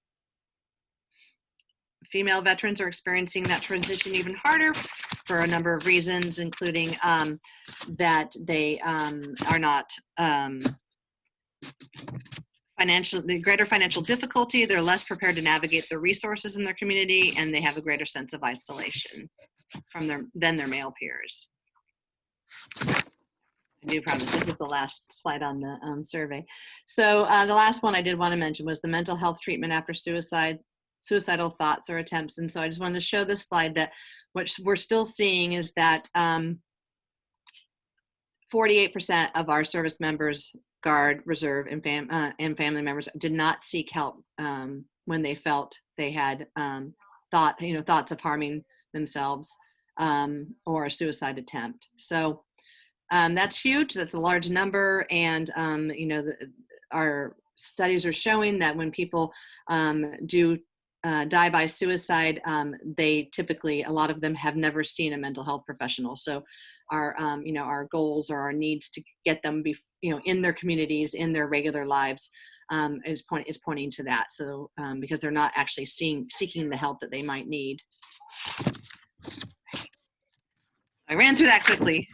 Female veterans are experiencing that transition even harder for a number of reasons, including that they are not the greater financial difficulty, they're less prepared to navigate the resources in their community, and they have a greater sense of isolation than their male peers. I do promise this is the last slide on the survey. So the last one I did want to mention was the mental health treatment after suicidal thoughts or attempts. And so I just wanted to show this slide that what we're still seeing is that 48% of our service members, Guard, Reserve, and family members did not seek help when they felt they had thoughts of harming themselves or a suicide attempt. So that's huge. That's a large number, and our studies are showing that when people do die by suicide, they typically, a lot of them have never seen a mental health professional. So our goals or our needs to get them in their communities, in their regular lives, is pointing to that. So because they're not actually seeking the help that they might need. I ran through that quickly.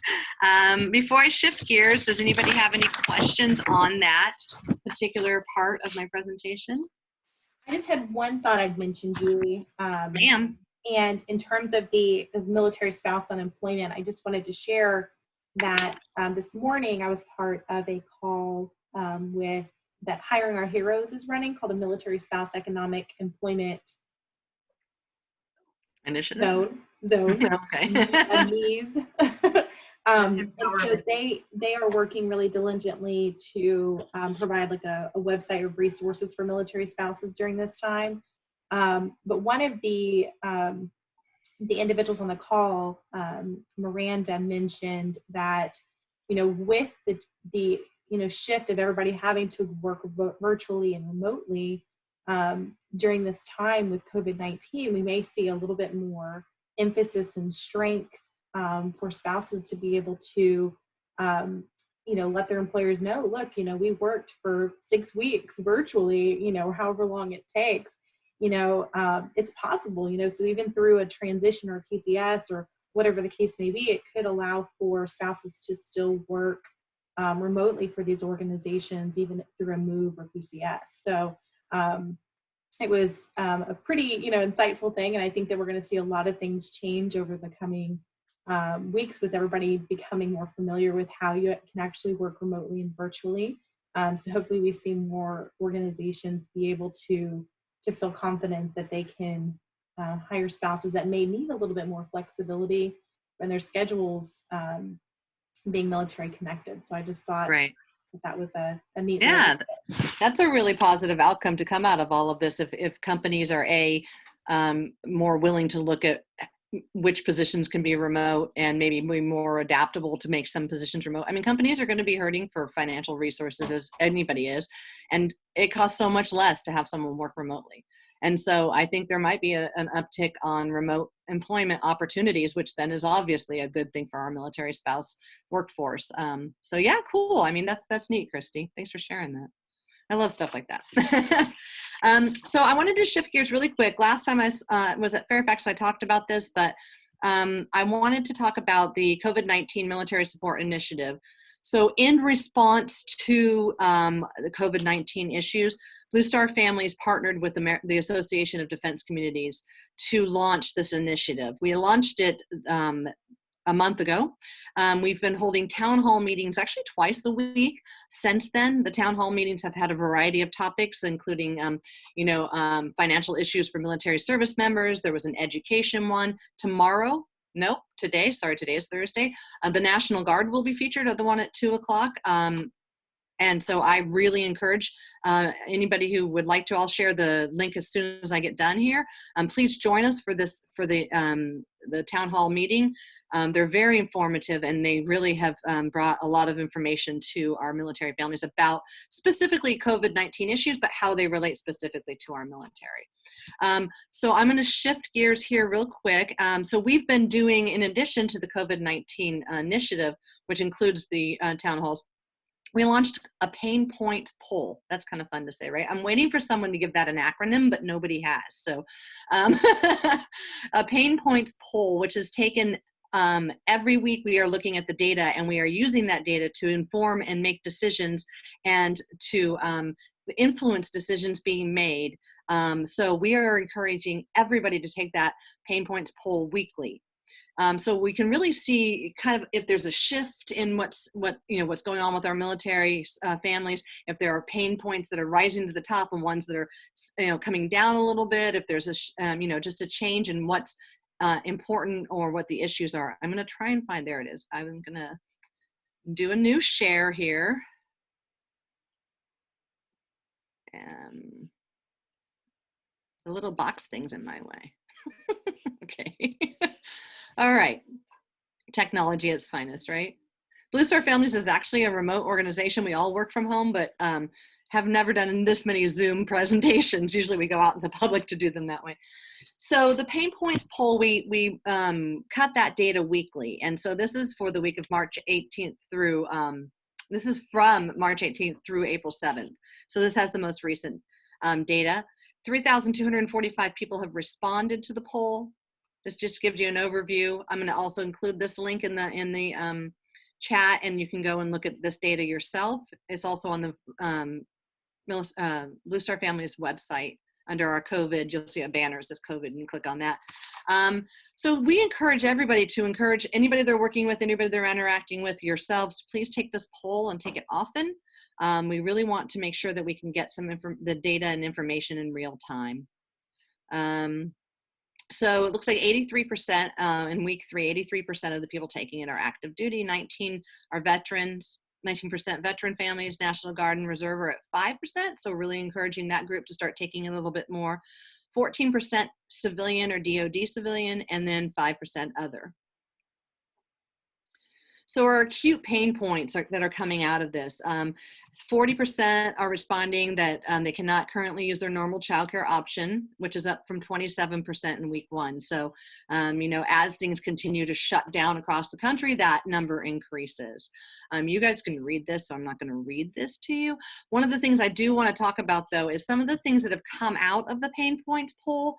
Before I shift gears, does anybody have any questions on that particular part of my presentation? I just had one thought I'd mention, Julie. Ma'am. And in terms of the military spouse unemployment, I just wanted to share that this morning I was part of a call with that Hiring Our Heroes is running, called a Military Spouse Economic Employment Initiative. Zone. Okay. And so they are working really diligently to provide like a website of resources for military spouses during this time. But one of the individuals on the call, Miranda, mentioned that, with the shift of everybody having to work virtually and remotely during this time with COVID-19, we may see a little bit more emphasis and strength for spouses to be able to, let their employers know, look, we worked for 6 weeks virtually, or however long it takes, it's possible, so even through a transition or a PCS or whatever the case may be, it could allow for spouses to still work remotely for these organizations, even through a move or PCS. So it was a pretty, insightful thing. And I think that we're going to see a lot of things change over the coming weeks, with everybody becoming more familiar with how you can actually work remotely and virtually. So hopefully we see more organizations be able to feel confident that they can hire spouses that may need a little bit more flexibility in their schedules, being military connected. So I just thought that was a neat. Yeah, that's a really positive outcome to come out of all of this. If companies are more willing to look at which positions can be remote and maybe be more adaptable to make some positions remote. I mean, companies are going to be hurting for financial resources, as anybody is, and it costs so much less to have someone work remotely. And so I think there might be an uptick on remote employment opportunities, which then is obviously a good thing for our military spouse workforce. So yeah, cool. I mean, that's neat, Christy. Thanks for sharing that. I love stuff like that. So I wanted to shift gears really quick. Last time I was at Fairfax, I talked about this, but I wanted to talk about the COVID-19 Military Support Initiative. So in response to the COVID-19 issues, Blue Star Families partnered with the Association of Defense Communities to launch this initiative. We launched it a month ago. We've been holding town hall meetings actually twice a week since then. The town hall meetings have had a variety of topics, including, financial issues for military service members. There was an education one. Today is Thursday. The National Guard will be featured at the one at 2 o'clock. And so I really encourage anybody who would like to, I'll share the link as soon as I get done here. Please join us for the town hall meeting. They're very informative, and they really have brought a lot of information to our military families about specifically COVID-19 issues, but how they relate specifically to our military. So I'm going to shift gears here real quick. So we've been doing, in addition to the COVID-19 initiative, which includes the town halls, we launched a pain point poll. That's kind of fun to say, right? I'm waiting for someone to give that an acronym, but nobody has. So a pain points poll, which is taken every week. We are looking at the data, and we are using that data to inform and make decisions and to influence decisions being made. So we are encouraging everybody to take that pain points poll weekly. So we can really see kind of if there's a shift in what's going on with our military families, if there are pain points that are rising to the top and ones that are coming down a little bit, if there's just a change in what's important or what the issues are. I'm going to try and find, there it is. I'm going to do a new share here. The little box thing's in my way. Okay. All right. Technology at its finest, right? Blue Star Families is actually a remote organization. We all work from home, but have never done this many Zoom presentations. Usually we go out in the public to do them that way. So the pain points poll, we cut that data weekly. And so this is for the week of March 18th through, this is from March 18th through April 7th. So this has the most recent data. 3,245 people have responded to the poll. This just gives you an overview. I'm going to also include this link in the chat, and you can go and look at this data yourself. It's also on the Blue Star Families website under our COVID. You'll see a banner that says COVID, and you click on that. So we encourage everybody to encourage anybody they're working with, anybody they're interacting with, yourselves, to please take this poll and take it often. We really want to make sure that we can get the data and information in real time. So it looks like 83% in week 3, 83% of the people taking it are active duty, 19 are veterans, 19% veteran families, National Guard and Reserve are at 5%. So really encouraging that group to start taking a little bit more. 14% civilian or DOD civilian, and then 5% other. So our acute pain points that are coming out of this, 40% are responding that they cannot currently use their normal childcare option, which is up from 27% in week 1. So, as things continue to shut down across the country, that number increases. You guys can read this, so I'm not going to read this to you. One of the things I do want to talk about, though, is some of the things that have come out of the pain points poll.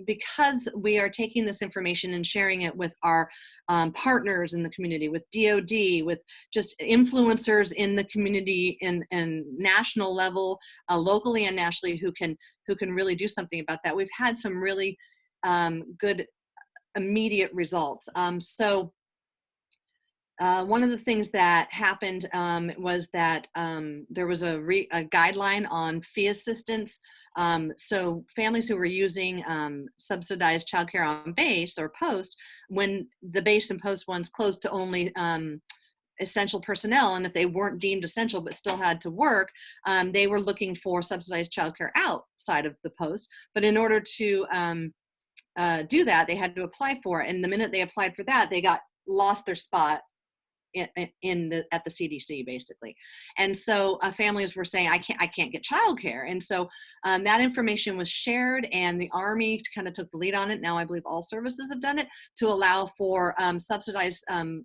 Because we are taking this information and sharing it with our partners in the community, with DOD, with just influencers in the community and national level, locally and nationally, who can really do something about that. We've had some really good immediate results. So one of the things that happened was that there was a guideline on fee assistance. So families who were using subsidized childcare on base or post, when the base and post ones closed to only essential personnel, and if they weren't deemed essential but still had to work, they were looking for subsidized childcare outside of the post. But in order to do that, they had to apply for it. And the minute they applied for that, they lost their spot at the CDC basically. And so families were saying, I can't get childcare. And so that information was shared, and the Army kind of took the lead on it. Now I believe all services have done it to allow for subsidized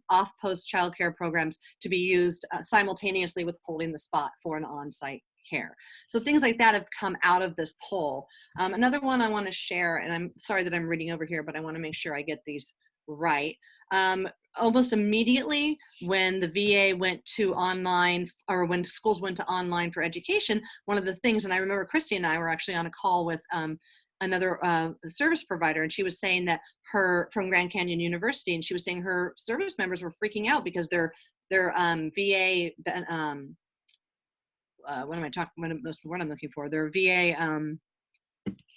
off-post childcare programs to be used simultaneously with holding the spot for an on-site care. So things like that have come out of this poll. Another one I want to share, and I'm sorry that I'm reading over here, but I want to make sure I get these right. Almost immediately when the VA went to online, or when schools went to online for education, one of the things, and I remember Christy and I were actually on a call with another service provider, and she was saying that from Grand Canyon University, and she was saying her service members were freaking out because their VA, what am I talking, what's the word I'm looking for? Their VA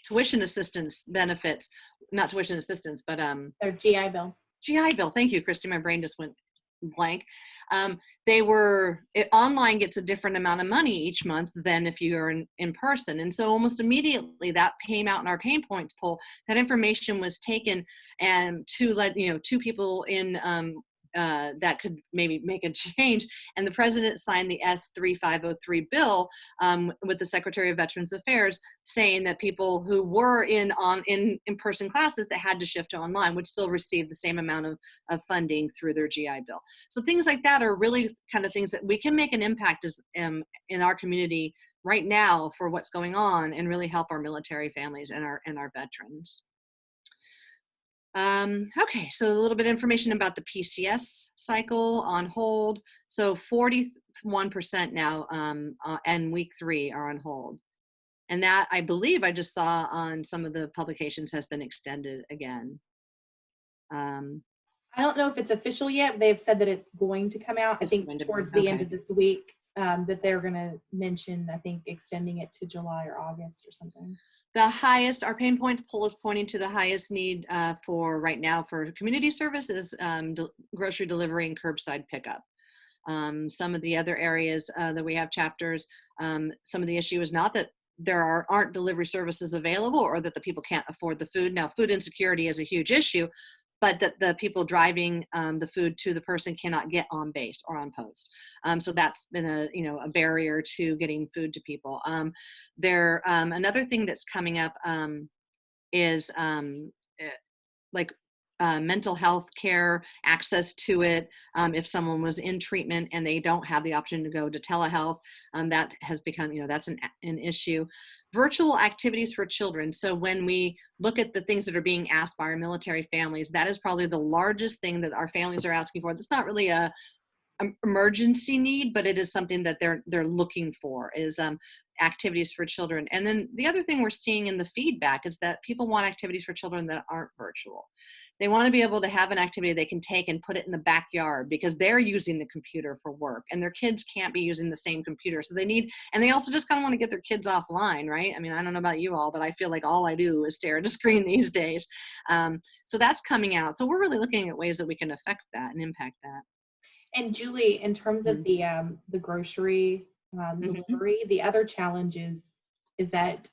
tuition assistance benefits, not tuition assistance, but their GI Bill. GI Bill. Thank you, Christy. My brain just went blank. Online gets a different amount of money each month than if you're in person. And so almost immediately that came out in our pain points poll. That information was taken and to let, two people in that could maybe make a change. And the president signed the S3503 bill with the Secretary of Veterans Affairs, saying that people who were in in-person classes that had to shift to online would still receive the same amount of funding through their GI Bill. So things like that are really kind of things that we can make an impact in our community right now for what's going on, and really help our military families and our veterans. Okay, so a little bit of information about the PCS cycle on hold. So 41% now and week 3 are on hold. And that, I believe I just saw on some of the publications, has been extended again. I don't know if it's official yet. They've said that it's going to come out, I think, towards the end of this week, that they're going to mention, I think, extending it to July or August or something. The highest, our pain points poll is pointing to the highest need for right now for community service is grocery delivery and curbside pickup. Some of the other areas that we have chapters, some of the issue is not that there aren't delivery services available or that the people can't afford the food. Now, food insecurity is a huge issue, but that the people driving the food to the person cannot get on base or on post. So that's been a barrier to getting food to people. Another thing that's coming up is mental health care, access to it. If someone was in treatment and they don't have the option to go to telehealth, that has become, that's an issue. Virtual activities for children. So when we look at the things that are being asked by our military families, that is probably the largest thing that our families are asking for. That's not really an emergency need, but it is something that they're looking for, is activities for children. And then the other thing we're seeing in the feedback is that people want activities for children that aren't virtual. They want to be able to have an activity they can take and put it in the backyard because they're using the computer for work and their kids can't be using the same computer. So and they also just kind of want to get their kids offline, right? I mean, I don't know about you all, but I feel like all I do is stare at a screen these days. So that's coming out. So we're really looking at ways that we can affect that and impact that. And Julie, in terms of the grocery delivery, the other challenge is that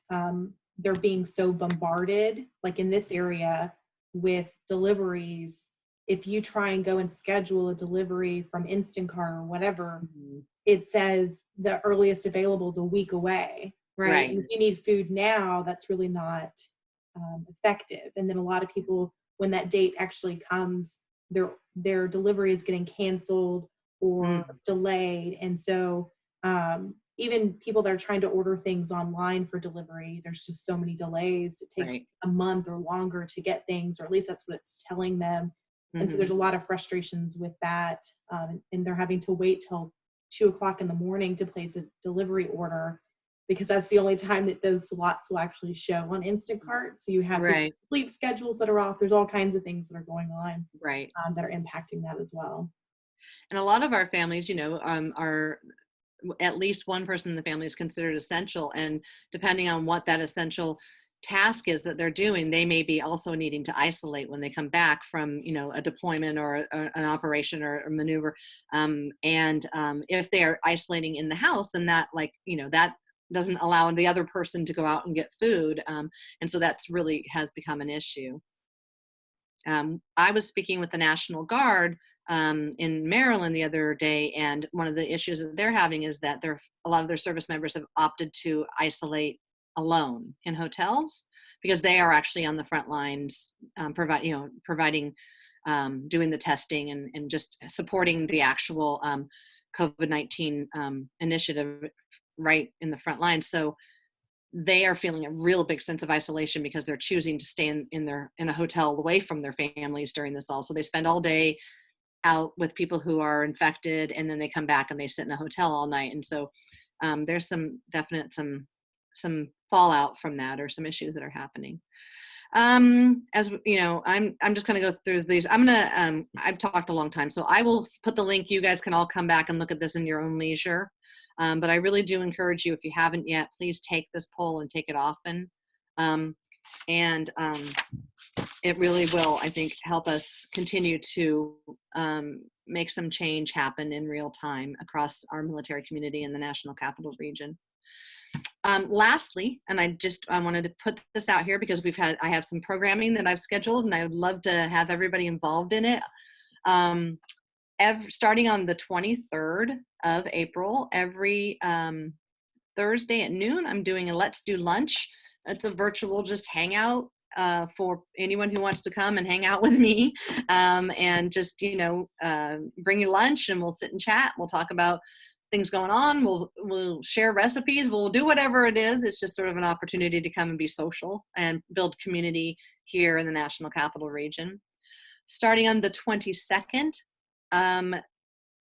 they're being so bombarded, like in this area, with deliveries. If you try and go and schedule a delivery from Instacart or whatever, it says the earliest available is a week away, right? And if you need food now, that's really not effective. And then a lot of people, when that date actually comes, their delivery is getting canceled or delayed. And so even people that are trying to order things online for delivery, there's just so many delays. It takes a month or longer to get things, or at least that's what it's telling them. And so there's a lot of frustrations with that. And they're having to wait till 2 o'clock in the morning to place a delivery order, because that's the only time that those slots will actually show on Instacart. So you have sleep schedules that are off. There's all kinds of things that are going on that are impacting that as well. And a lot of our families, are at least one person in the family is considered essential. And depending on what that essential task is that they're doing, they may be also needing to isolate when they come back from, a deployment or an operation or a maneuver. If they are isolating in the house, then that that doesn't allow the other person to go out and get food. And so that's really has become an issue. I was speaking with the National Guard in Maryland the other day, and one of the issues that they're having is that a lot of their service members have opted to isolate alone in hotels because they are actually on the front lines, providing, doing the testing and just supporting the actual COVID-19 initiative right in the front line. So they are feeling a real big sense of isolation because they're choosing to stay in a hotel away from their families during this all. So they spend all day out with people who are infected, and then they come back and they sit in a hotel all night. And so there's some some fallout from that, or some issues that are happening. As you know, I'm just going to go through these. I've talked a long time, so I will put the link. You guys can all come back and look at this in your own leisure. But I really do encourage you, if you haven't yet, please take this poll and take it often. It really will, I think, help us continue to make some change happen in real time across our military community in the National Capital Region. Lastly, and I wanted to put this out here because I have some programming that I've scheduled, and I would love to have everybody involved in it. Starting on the 23rd of April, every Thursday at noon, I'm doing a Let's Do Lunch. It's a virtual just hangout for anyone who wants to come and hang out with me, and just, bring your lunch and we'll sit and chat. We'll talk about things going on. We'll share recipes. We'll do whatever it is. It's just sort of an opportunity to come and be social and build community here in the National Capital Region. Starting on the 22nd,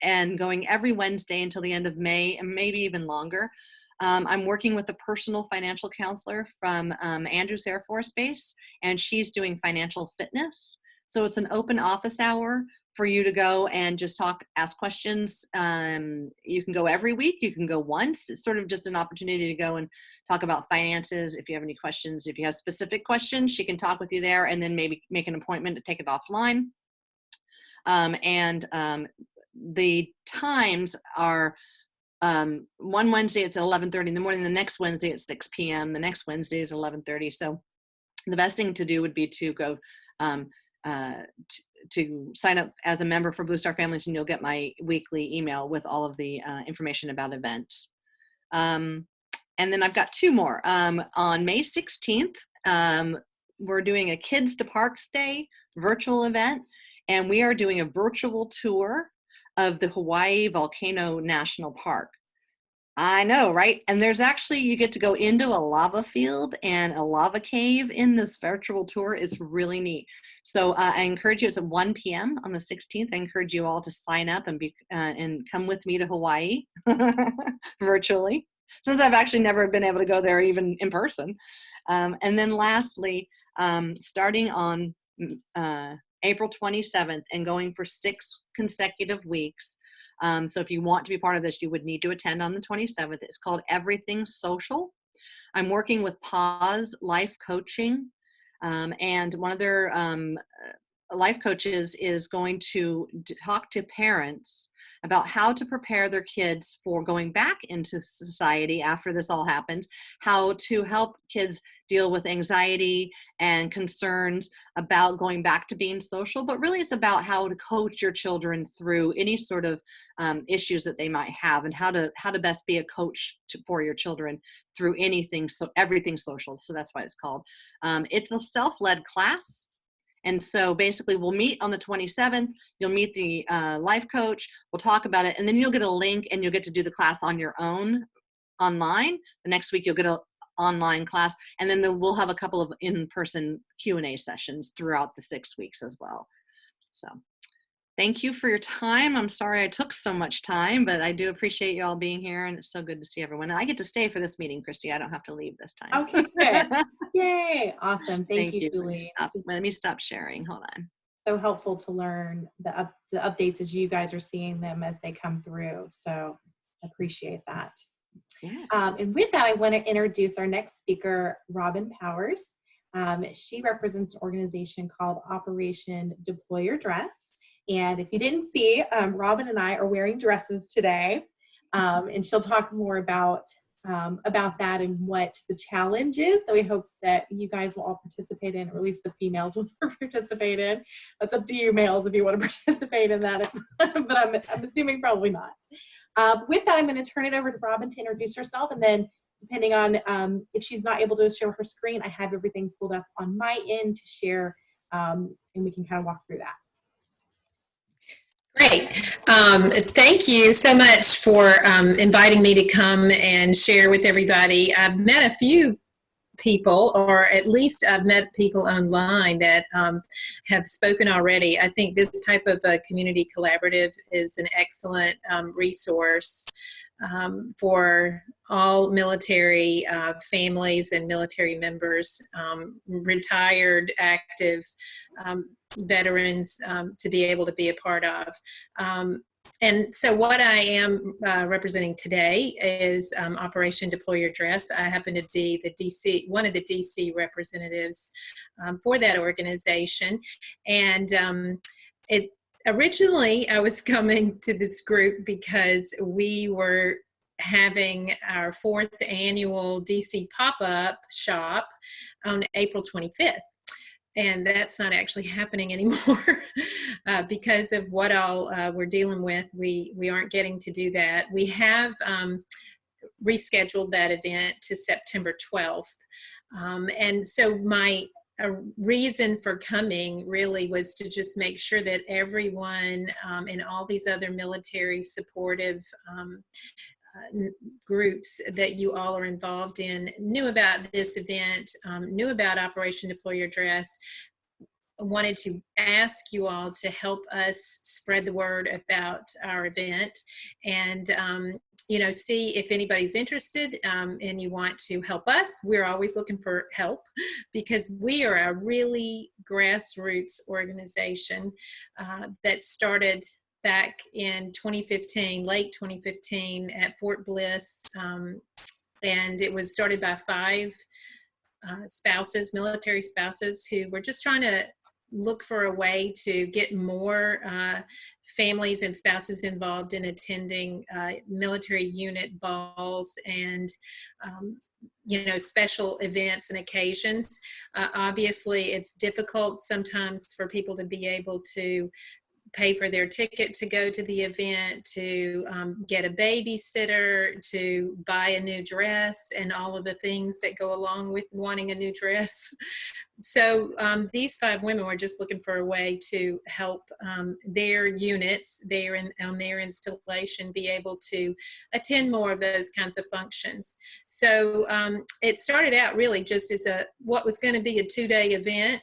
and going every Wednesday until the end of May, and maybe even longer. I'm working with a personal financial counselor from Andrews Air Force Base, and she's doing financial fitness. So it's an open office hour for you to go and just ask questions. You can go every week, you can go once. It's sort of just an opportunity to go and talk about finances. If you have any questions, if you have specific questions, she can talk with you there, and then maybe make an appointment to take it offline. The times are one Wednesday it's at 11:30 in the morning, the next Wednesday at 6 p.m., the next Wednesday is 11:30. So the best thing to do would be to go to sign up as a member for Blue Star Families, and you'll get my weekly email with all of the information about events. And then I've got two more. On May 16th, we're doing a Kids to Parks Day virtual event, and we are doing a virtual tour of the Hawaii Volcano National Park. I know, right? And there's actually, you get to go into a lava field and a lava cave in this virtual tour. It's really neat. So I encourage you, it's at 1 p.m. on the 16th. I encourage you all to sign up and come with me to Hawaii virtually, since I've actually never been able to go there even in person. And then lastly, starting on April 27th and going for 6 consecutive weeks. So if you want to be part of this, you would need to attend on the 27th. It's called Everything Social. I'm working with Pause Life Coaching, and one of their life coaches is going to talk to parents about how to prepare their kids for going back into society after this all happens, how to help kids deal with anxiety and concerns about going back to being social. But really it's about how to coach your children through any sort of issues that they might have, and how to best be a coach for your children through anything, so everything social. So that's why it's called. It's a self-led class. And so basically we'll meet on the 27th, you'll meet the life coach, we'll talk about it, and then you'll get a link and you'll get to do the class on your own online. The next week you'll get an online class, and then we'll have a couple of in-person Q&A sessions throughout the 6 weeks as well. So thank you for your time. I'm sorry I took so much time, but I do appreciate you all being here, and it's so good to see everyone. And I get to stay for this meeting, Christy. I don't have to leave this time. Okay, good. Yay, awesome. Thank you, Julie. Let me stop sharing. Hold on. So helpful to learn the updates as you guys are seeing them as they come through. So appreciate that. Yeah. And with that, I want to introduce our next speaker, Robin Powers. She represents an organization called Operation Deploy Your Dress. And if you didn't see, Robin and I are wearing dresses today, and she'll talk more about about that and what the challenge is that we hope that you guys will all participate in, or at least the females will participate in. That's up to you males if you want to participate in that, but I'm assuming probably not. With that, I'm going to turn it over to Robin to introduce herself, and then depending on if she's not able to show her screen, I have everything pulled up on my end to share, and we can kind of walk through that. Great. Thank you so much for inviting me to come and share with everybody. I've met a few people, or at least I've met people online that have spoken already. I think this type of community collaborative is an excellent resource for all military families and military members, retired, active veterans, to be able to be a part of. And so what I am representing today is Operation Deploy Your Dress. I happen to be the DC, one of the DC representatives for that organization. And originally I was coming to this group because we were having our 4th annual DC pop-up shop on April 25th. And that's not actually happening anymore because of what all we're dealing with. We aren't getting to do that. We have rescheduled that event to September 12th. And so my reason for coming really was to just make sure that everyone and all these other military supportive groups that you all are involved in knew about this event, knew about Operation Deploy Your Dress. Wanted to ask you all to help us spread the word about our event, and you know, see if anybody's interested and you want to help us. We're always looking for help because we are a really grassroots organization that started back in 2015, late 2015 at Fort Bliss, and it was started by 5 spouses, military spouses, who were just trying to look for a way to get more families and spouses involved in attending military unit balls and you know, special events and occasions. Obviously, it's difficult sometimes for people to be able to pay for their ticket to go to the event, to get a babysitter, to buy a new dress, and all of the things that go along with wanting a new dress. So these 5 women were just looking for a way to help their units on their installation be able to attend more of those kinds of functions. So it started out really just as what was going to be a 2-day event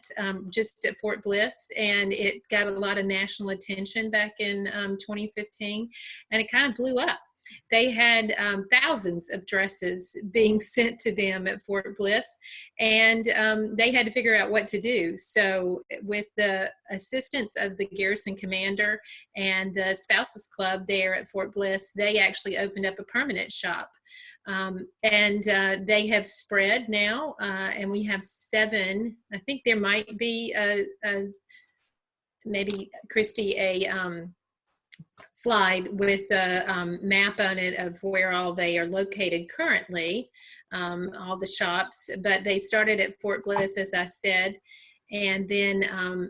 just at Fort Bliss, and it got a lot of national attention back in 2015, and it kind of blew up. They had thousands of dresses being sent to them at Fort Bliss, and they had to figure out what to do. So with the assistance of the garrison commander and the Spouses Club there at Fort Bliss, they actually opened up a permanent shop. And they have spread now, and we have 7. I think there might be maybe, Christy, a slide with a map on it of where all they are located currently, all the shops. But they started at Fort Bliss, as I said, and then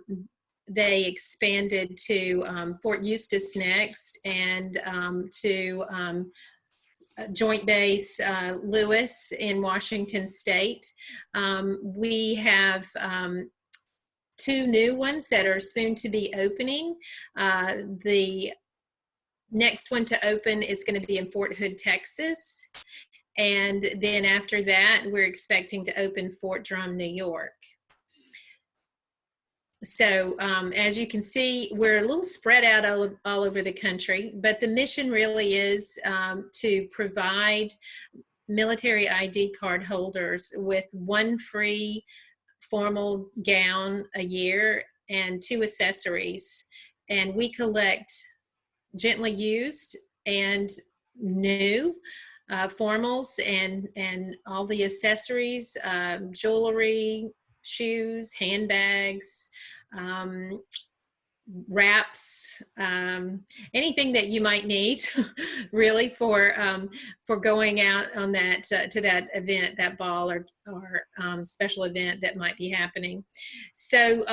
they expanded to Fort Eustis next, and to Joint Base Lewis in Washington State. We have 2 new ones that are soon to be opening. The next one to open is going to be in Fort Hood, Texas. And then after that, we're expecting to open Fort Drum, New York. So as you can see, we're a little spread out all over the country, but the mission really is to provide military ID card holders with 1 free formal gown a year and 2 accessories. And we collect gently used and new formals and all the accessories, jewelry, shoes, handbags, wraps, anything that you might need really for going out on that to that event, that ball or special event that might be happening. So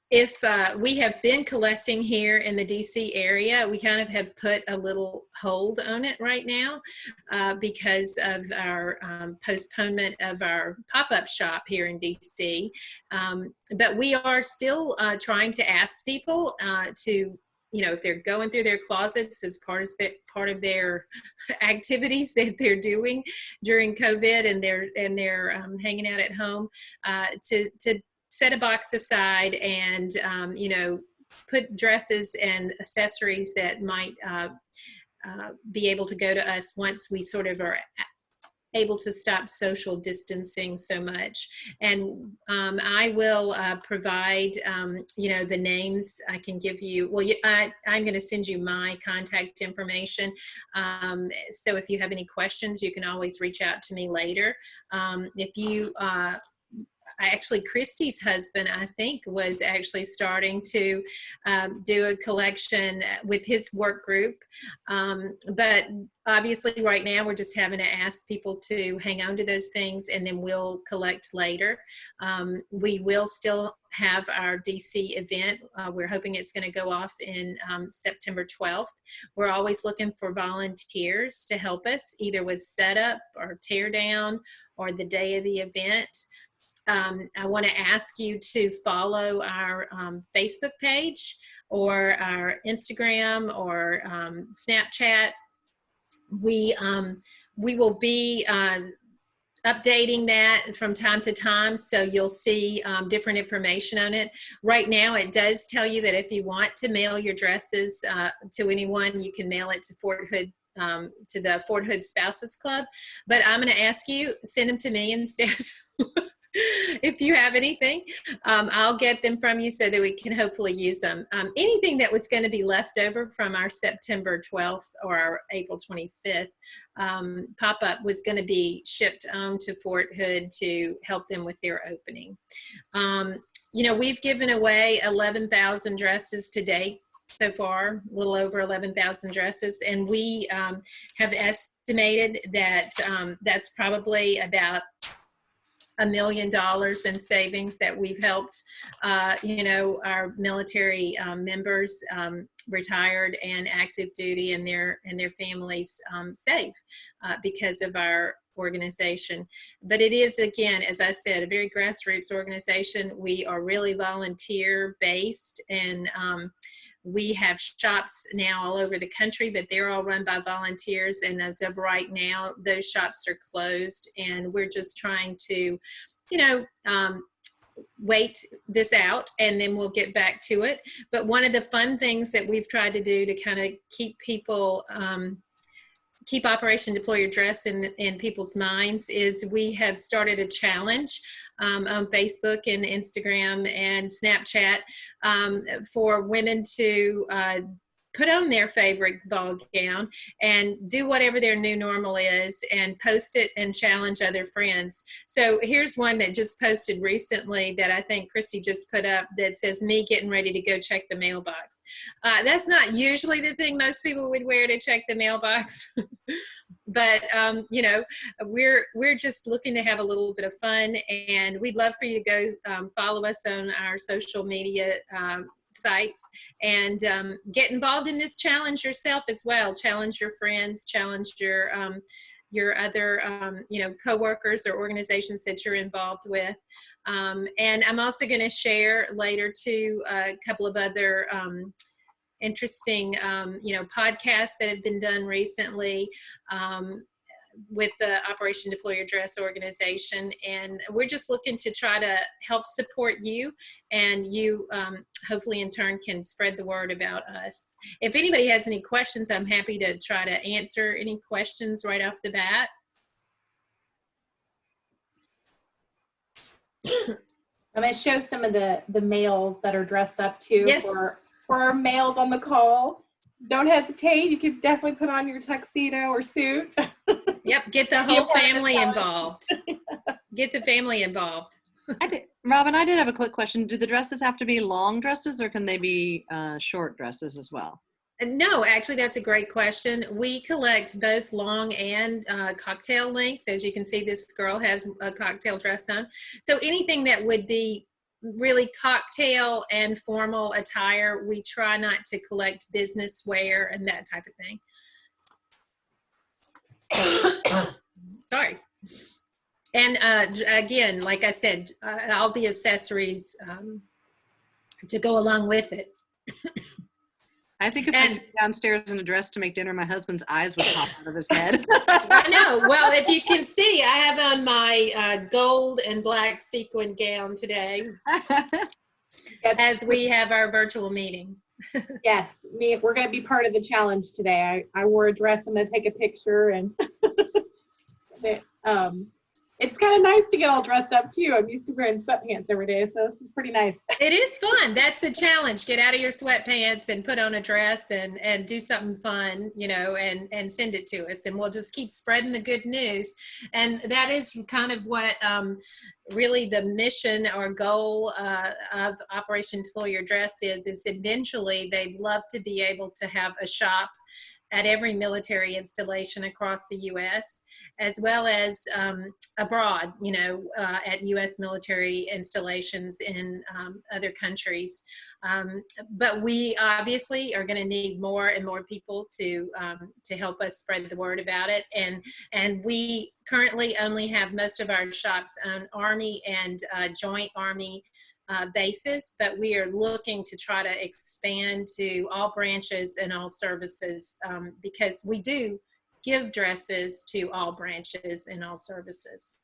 if we have been collecting here in the DC area, we kind of have put a little hold on it right now because of our postponement of our pop-up shop here in DC. But we are still trying to ask people to, if they're going through their closets as part of their activities that they're doing during COVID, and they're hanging out at home, to set a box aside and, put dresses and accessories that might be able to go to us once we sort of are able to stop social distancing so much. And I will provide, the names I can give you. Well, I'm going to send you my contact information. So if you have any questions, you can always reach out to me later. If you actually, Christy's husband, I think, was actually starting to do a collection with his work group. But obviously right now we're just having to ask people to hang on to those things, and then we'll collect later. We will still have our DC event. We're hoping it's going to go off in September 12th. We're always looking for volunteers to help us, either with setup or tear down or the day of the event. I want to ask you to follow our Facebook page or our Instagram or Snapchat. We will be updating that from time to time, so you'll see different information on it. Right now, it does tell you that if you want to mail your dresses to anyone, you can mail it to Fort Hood, to the Fort Hood Spouses Club. But I'm going to ask you, send them to me instead. If you have anything, I'll get them from you so that we can hopefully use them. Anything that was going to be left over from our September 12th or our April 25th pop-up was going to be shipped on to Fort Hood to help them with their opening. We've given away 11,000 dresses to date so far, a little over 11,000 dresses, and we have estimated that that's probably about $1 million in savings that we've helped, our military members, retired and active duty, and their families save because of our organization. But it is, again, as I said, a very grassroots organization. We are really volunteer based, and we have shops now all over the country, but they're all run by volunteers. And as of right now, those shops are closed, and we're just trying to, wait this out, and then we'll get back to it. But one of the fun things that we've tried to do to kind of keep people, keep Operation Deploy Your Dress in people's minds is we have started a challenge on Facebook and Instagram and Snapchat for women to put on their favorite ball gown and do whatever their new normal is and post it and challenge other friends. So here's one that just posted recently that I think Christy just put up that says, "Me getting ready to go check the mailbox." That's not usually the thing most people would wear to check the mailbox. But, we're just looking to have a little bit of fun, and we'd love for you to go follow us on our social media sites and get involved in this challenge yourself as well. Challenge your friends, challenge your other, coworkers or organizations that you're involved with. And I'm also going to share later too a couple of other interesting, podcasts that have been done recently with the Operation Deploy Your Dress organization. And we're just looking to try to help support you, and you hopefully in turn can spread the word about us. If anybody has any questions, I'm happy to try to answer any questions right off the bat. I'm going to show some of the males that are dressed up too. Yes. For our males on the call. Don't hesitate. You could definitely put on your tuxedo or suit. Yep. Get the whole family involved. Get the family involved. Robin, I did have a quick question. Do the dresses have to be long dresses or can they be short dresses as well? No, actually, that's a great question. We collect both long and cocktail length. As you can see, this girl has a cocktail dress on. So anything that would be really cocktail and formal attire, we try not to collect business wear and that type of thing. Sorry. And again, like I said, all the accessories to go along with it. I think if I get downstairs in a dress to make dinner, my husband's eyes would pop out of his head. I know. Well, if you can see, I have on my gold and black sequin gown today as we have our virtual meeting. Yes, we're going to be part of the challenge today. I wore a dress. I'm going to take a picture, and it's kind of nice to get all dressed up too. I'm used to wearing sweatpants every day, so this is pretty nice. It is fun. That's the challenge. Get out of your sweatpants and put on a dress and do something fun, you know, and send it to us. And we'll just keep spreading the good news. And that is kind of what really the mission or goal of Operation Deploy Your Dress is eventually they'd love to be able to have a shop at every military installation across the U.S., as well as abroad, you know, at U.S. military installations in other countries. But we obviously are going to need more and more people to help us spread the word about it. And we currently only have most of our shops on Army and Joint Army basis, but we are looking to try to expand to all branches and all services because we do give dresses to all branches and all services.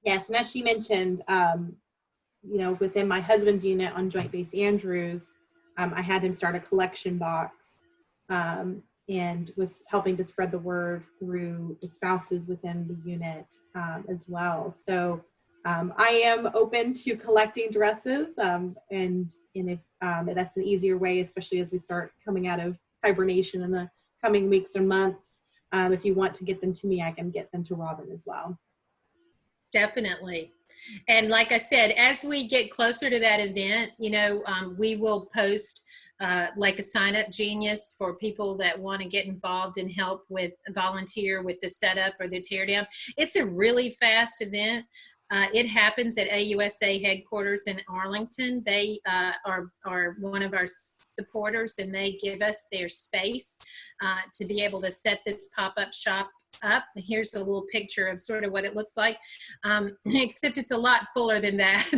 Yes, and as she mentioned, you know, within my husband's unit on Joint Base Andrews, I had him start a collection box and was helping to spread the word through the spouses within the unit as well. So I am open to collecting dresses, and if that's an easier way, especially as we start coming out of hibernation in the coming weeks or months. If you want to get them to me, I can get them to Robin as well. Definitely. And like I said, as we get closer to that event, you know, we will post like a sign up genius for people that want to get involved and help with volunteer with the setup or the tear down. It's a really fast event. It happens at AUSA headquarters in Arlington. They are one of our supporters, and they give us their space to be able to set this pop-up shop up. Here's a little picture of sort of what it looks like, except it's a lot fuller than that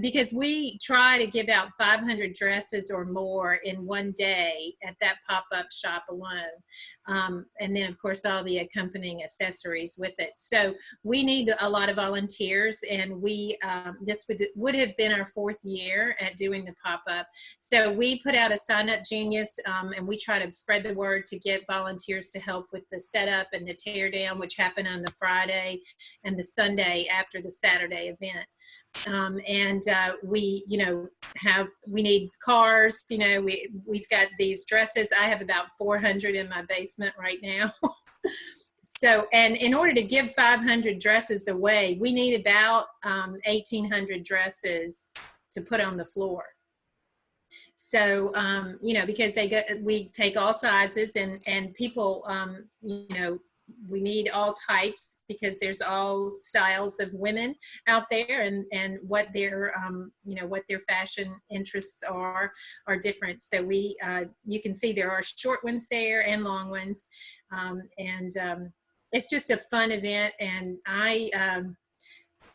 because we try to give out 500 dresses or more in one day at that pop-up shop alone. And then of course all the accompanying accessories with it. So we need a lot of volunteers, and we this would have been our 4th year at doing the pop-up. So we put out a sign up genius, and we try to spread the word to get volunteers to help with the setup and the tear down, which happen on the Friday and the Sunday after the Saturday event. We, you know, we need cars, you know, we've got these dresses. I have about 400 in my basement right now. So, and in order to give 500 dresses away, we need about 1,800 dresses to put on the floor. So, you know, because we take all sizes and people, you know, we need all types because there's all styles of women out there, and what their, you know, what their fashion interests are different. So we, you can see there are short ones there and long ones. It's just a fun event, and I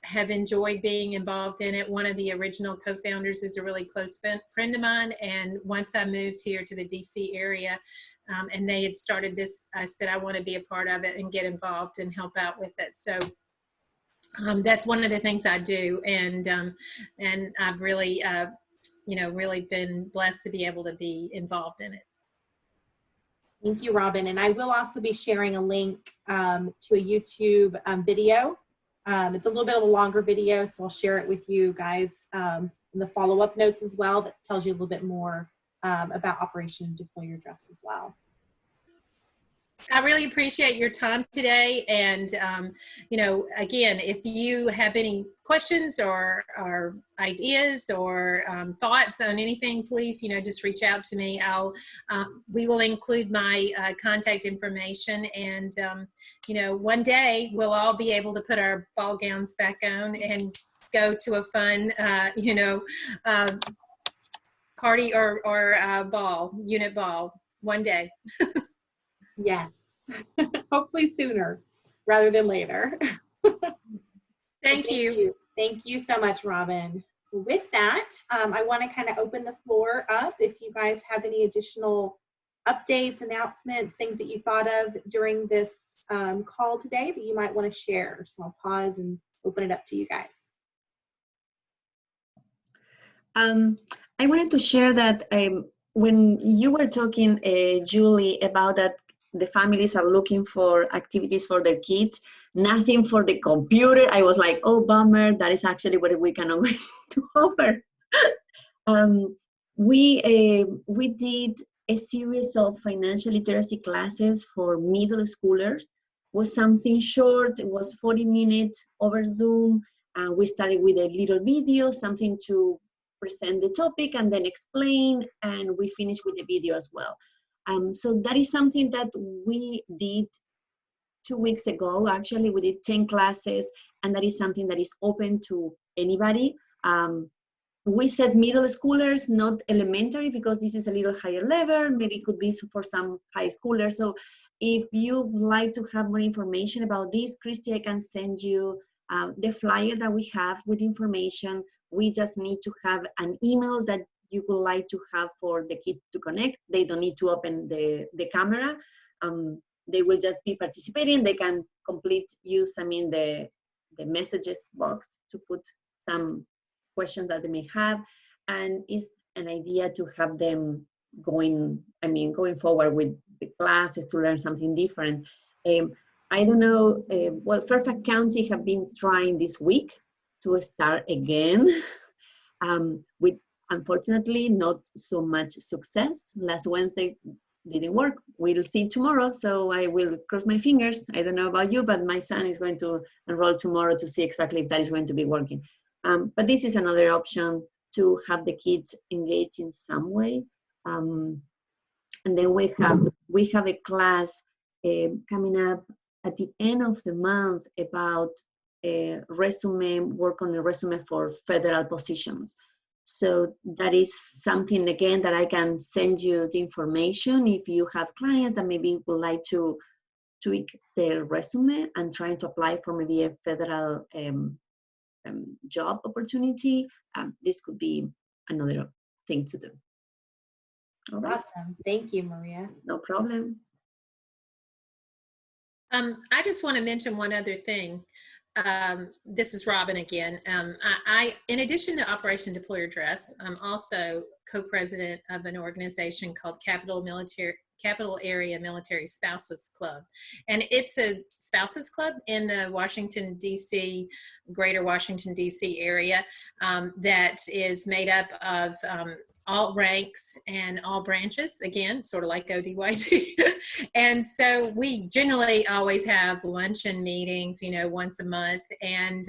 have enjoyed being involved in it. One of the original co-founders is a really close friend of mine, and once I moved here to the DC area and they had started this, I said I want to be a part of it and get involved and help out with it. So that's one of the things I do, and I've really you know, really been blessed to be able to be involved in it. Thank you, Robin. And I will also be sharing a link to a YouTube video. It's a little bit of a longer video, so I'll share it with you guys in the follow-up notes as well. That tells you a little bit more about Operation Deploy Your Dress as well. I really appreciate your time today. And, you know, again, if you have any questions or ideas or thoughts on anything, please, you know, just reach out to me. We will include my contact information. And, you know, one day we'll all be able to put our ball gowns back on and go to a fun, you know, party or unit ball one day. Yes. Hopefully sooner rather than later. Thank you. Thank you so much, Robin. With that, I want to kind of open the floor up. If you guys have any additional updates, announcements, things that you thought of during this call today that you might want to share. So I'll pause and open it up to you guys. I wanted to share that when you were talking, Julie, about that the families are looking for activities for their kids, nothing for the computer, I was like, oh, bummer, that is actually what we cannot going to offer. We did a series of financial literacy classes for middle schoolers. It was something short, it was 40 minutes over Zoom. We started with a little video, something to present the topic and then explain, and we finished with the video as well. So that is something that we did 2 weeks ago. Actually, we did 10 classes, and that is something that is open to anybody. We said middle schoolers, not elementary, because this is a little higher level. Maybe it could be for some high schoolers. So if you'd like to have more information about this, Christy, I can send you the flyer that we have with information. We just need to have an email that you would like to have for the kids to connect. They don't need to open the camera. They will just be participating. They can use the messages box to put some questions that they may have. And it's an idea to have them going forward with the classes to learn something different. I don't know, well, Fairfax County have been trying this week to start again with, unfortunately, not so much success. Last Wednesday didn't work. We'll see tomorrow, so I will cross my fingers. I don't know about you, but my son is going to enroll tomorrow to see exactly if that is going to be working. But this is another option to have the kids engage in some way. And then we have a class coming up at the end of the month about work on a resume for federal positions. So that is something, again, that I can send you the information if you have clients that maybe would like to tweak their resume and trying to apply for maybe a federal job opportunity. This could be another thing to do. All right. Awesome. Thank you, Maria. No problem. I just want to mention one other thing. This is Robin again. I, in addition to Operation Deploy Your Dress, I'm also co-president of an organization called Capital Area Military Spouses Club. And it's a spouses club in the Washington, D.C., greater Washington, D.C. area that is made up of all ranks and all branches, again, sort of like ODYT. And so we generally always have luncheon meetings, once a month. And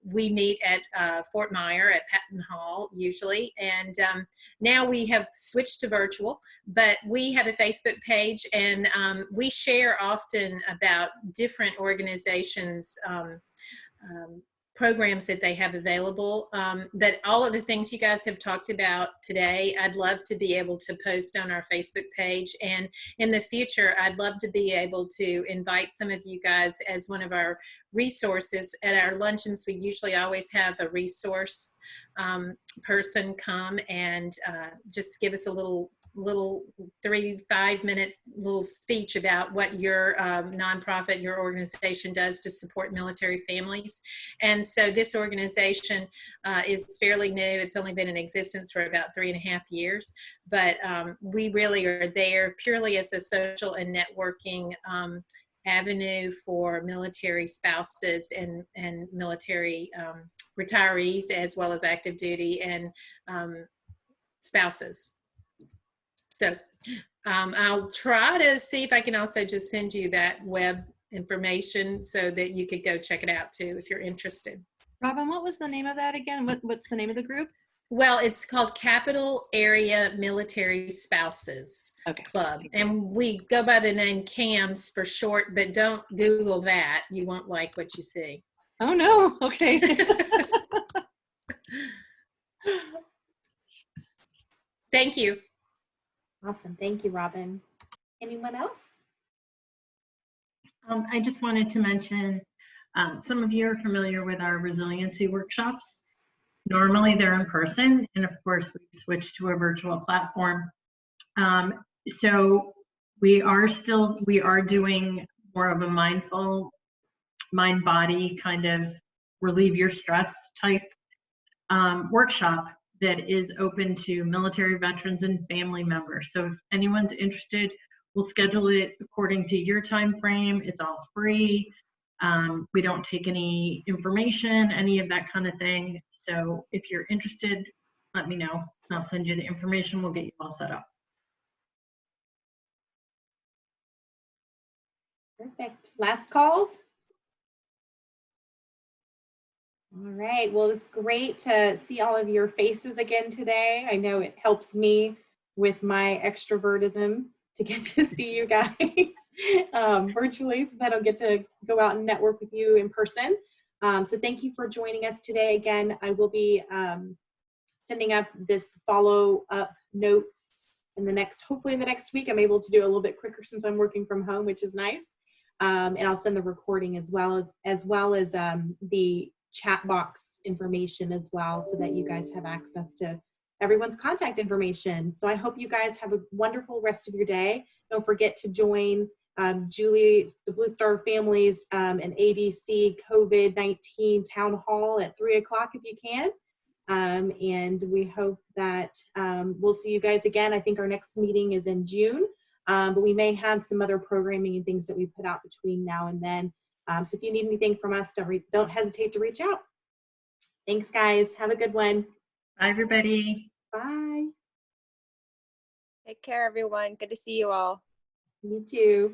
we meet at Fort Myer at Patton Hall usually. And now we have switched to virtual, but we have a Facebook page, and we share often about different organizations' programs that they have available. But all of the things you guys have talked about today, I'd love to be able to post on our Facebook page. And in the future, I'd love to be able to invite some of you guys as one of our resources. At our luncheons, we usually always have a resource person come and just give us a little 3-5 minutes little speech about what your nonprofit, your organization does to support military families. And so this organization is fairly new. It's only been in existence for about 3.5 years, but we really are there purely as a social and networking avenue for military spouses and military retirees, as well as active duty and spouses. So I'll try to see if I can also just send you that web information so that you could go check it out too if you're interested. Robin, what was the name of that again? What's the name of the group? Well, it's called Capital Area Military Spouses Club. And we go by the name CAMS for short, but don't Google that. You won't like what you see. Oh, no. Okay. Thank you. Awesome. Thank you, Robin. Anyone else? I just wanted to mention, some of you are familiar with our resiliency workshops. Normally they're in person, and of course we switched to a virtual platform. So we are doing more of a mindful, mind-body kind of relieve your stress type workshop that is open to military veterans and family members. So if anyone's interested, we'll schedule it according to your time frame. It's all free. We don't take any information, any of that kind of thing. So if you're interested, let me know. I'll send you the information. We'll get you all set up. Perfect. Last calls? All right. Well, it was great to see all of your faces again today. I know it helps me with my extrovertism to get to see you guys virtually, since I don't get to go out and network with you in person. So thank you for joining us today. Again, I will be sending up this follow-up notes in the next, hopefully in the next week. I'm able to do it a little bit quicker since I'm working from home, which is nice. And I'll send the recording as well as the chat box information as well, so that you guys have access to everyone's contact information. So I hope you guys have a wonderful rest of your day. Don't forget to join Julie, the Blue Star Families and ADC COVID-19 Town Hall at 3 o'clock if you can. And we hope that we'll see you guys again. I think our next meeting is in June, but we may have some other programming and things that we put out between now and then. So if you need anything from us, don't hesitate to reach out. Thanks, guys. Have a good one. Bye, everybody. Bye. Take care, everyone. Good to see you all. You too.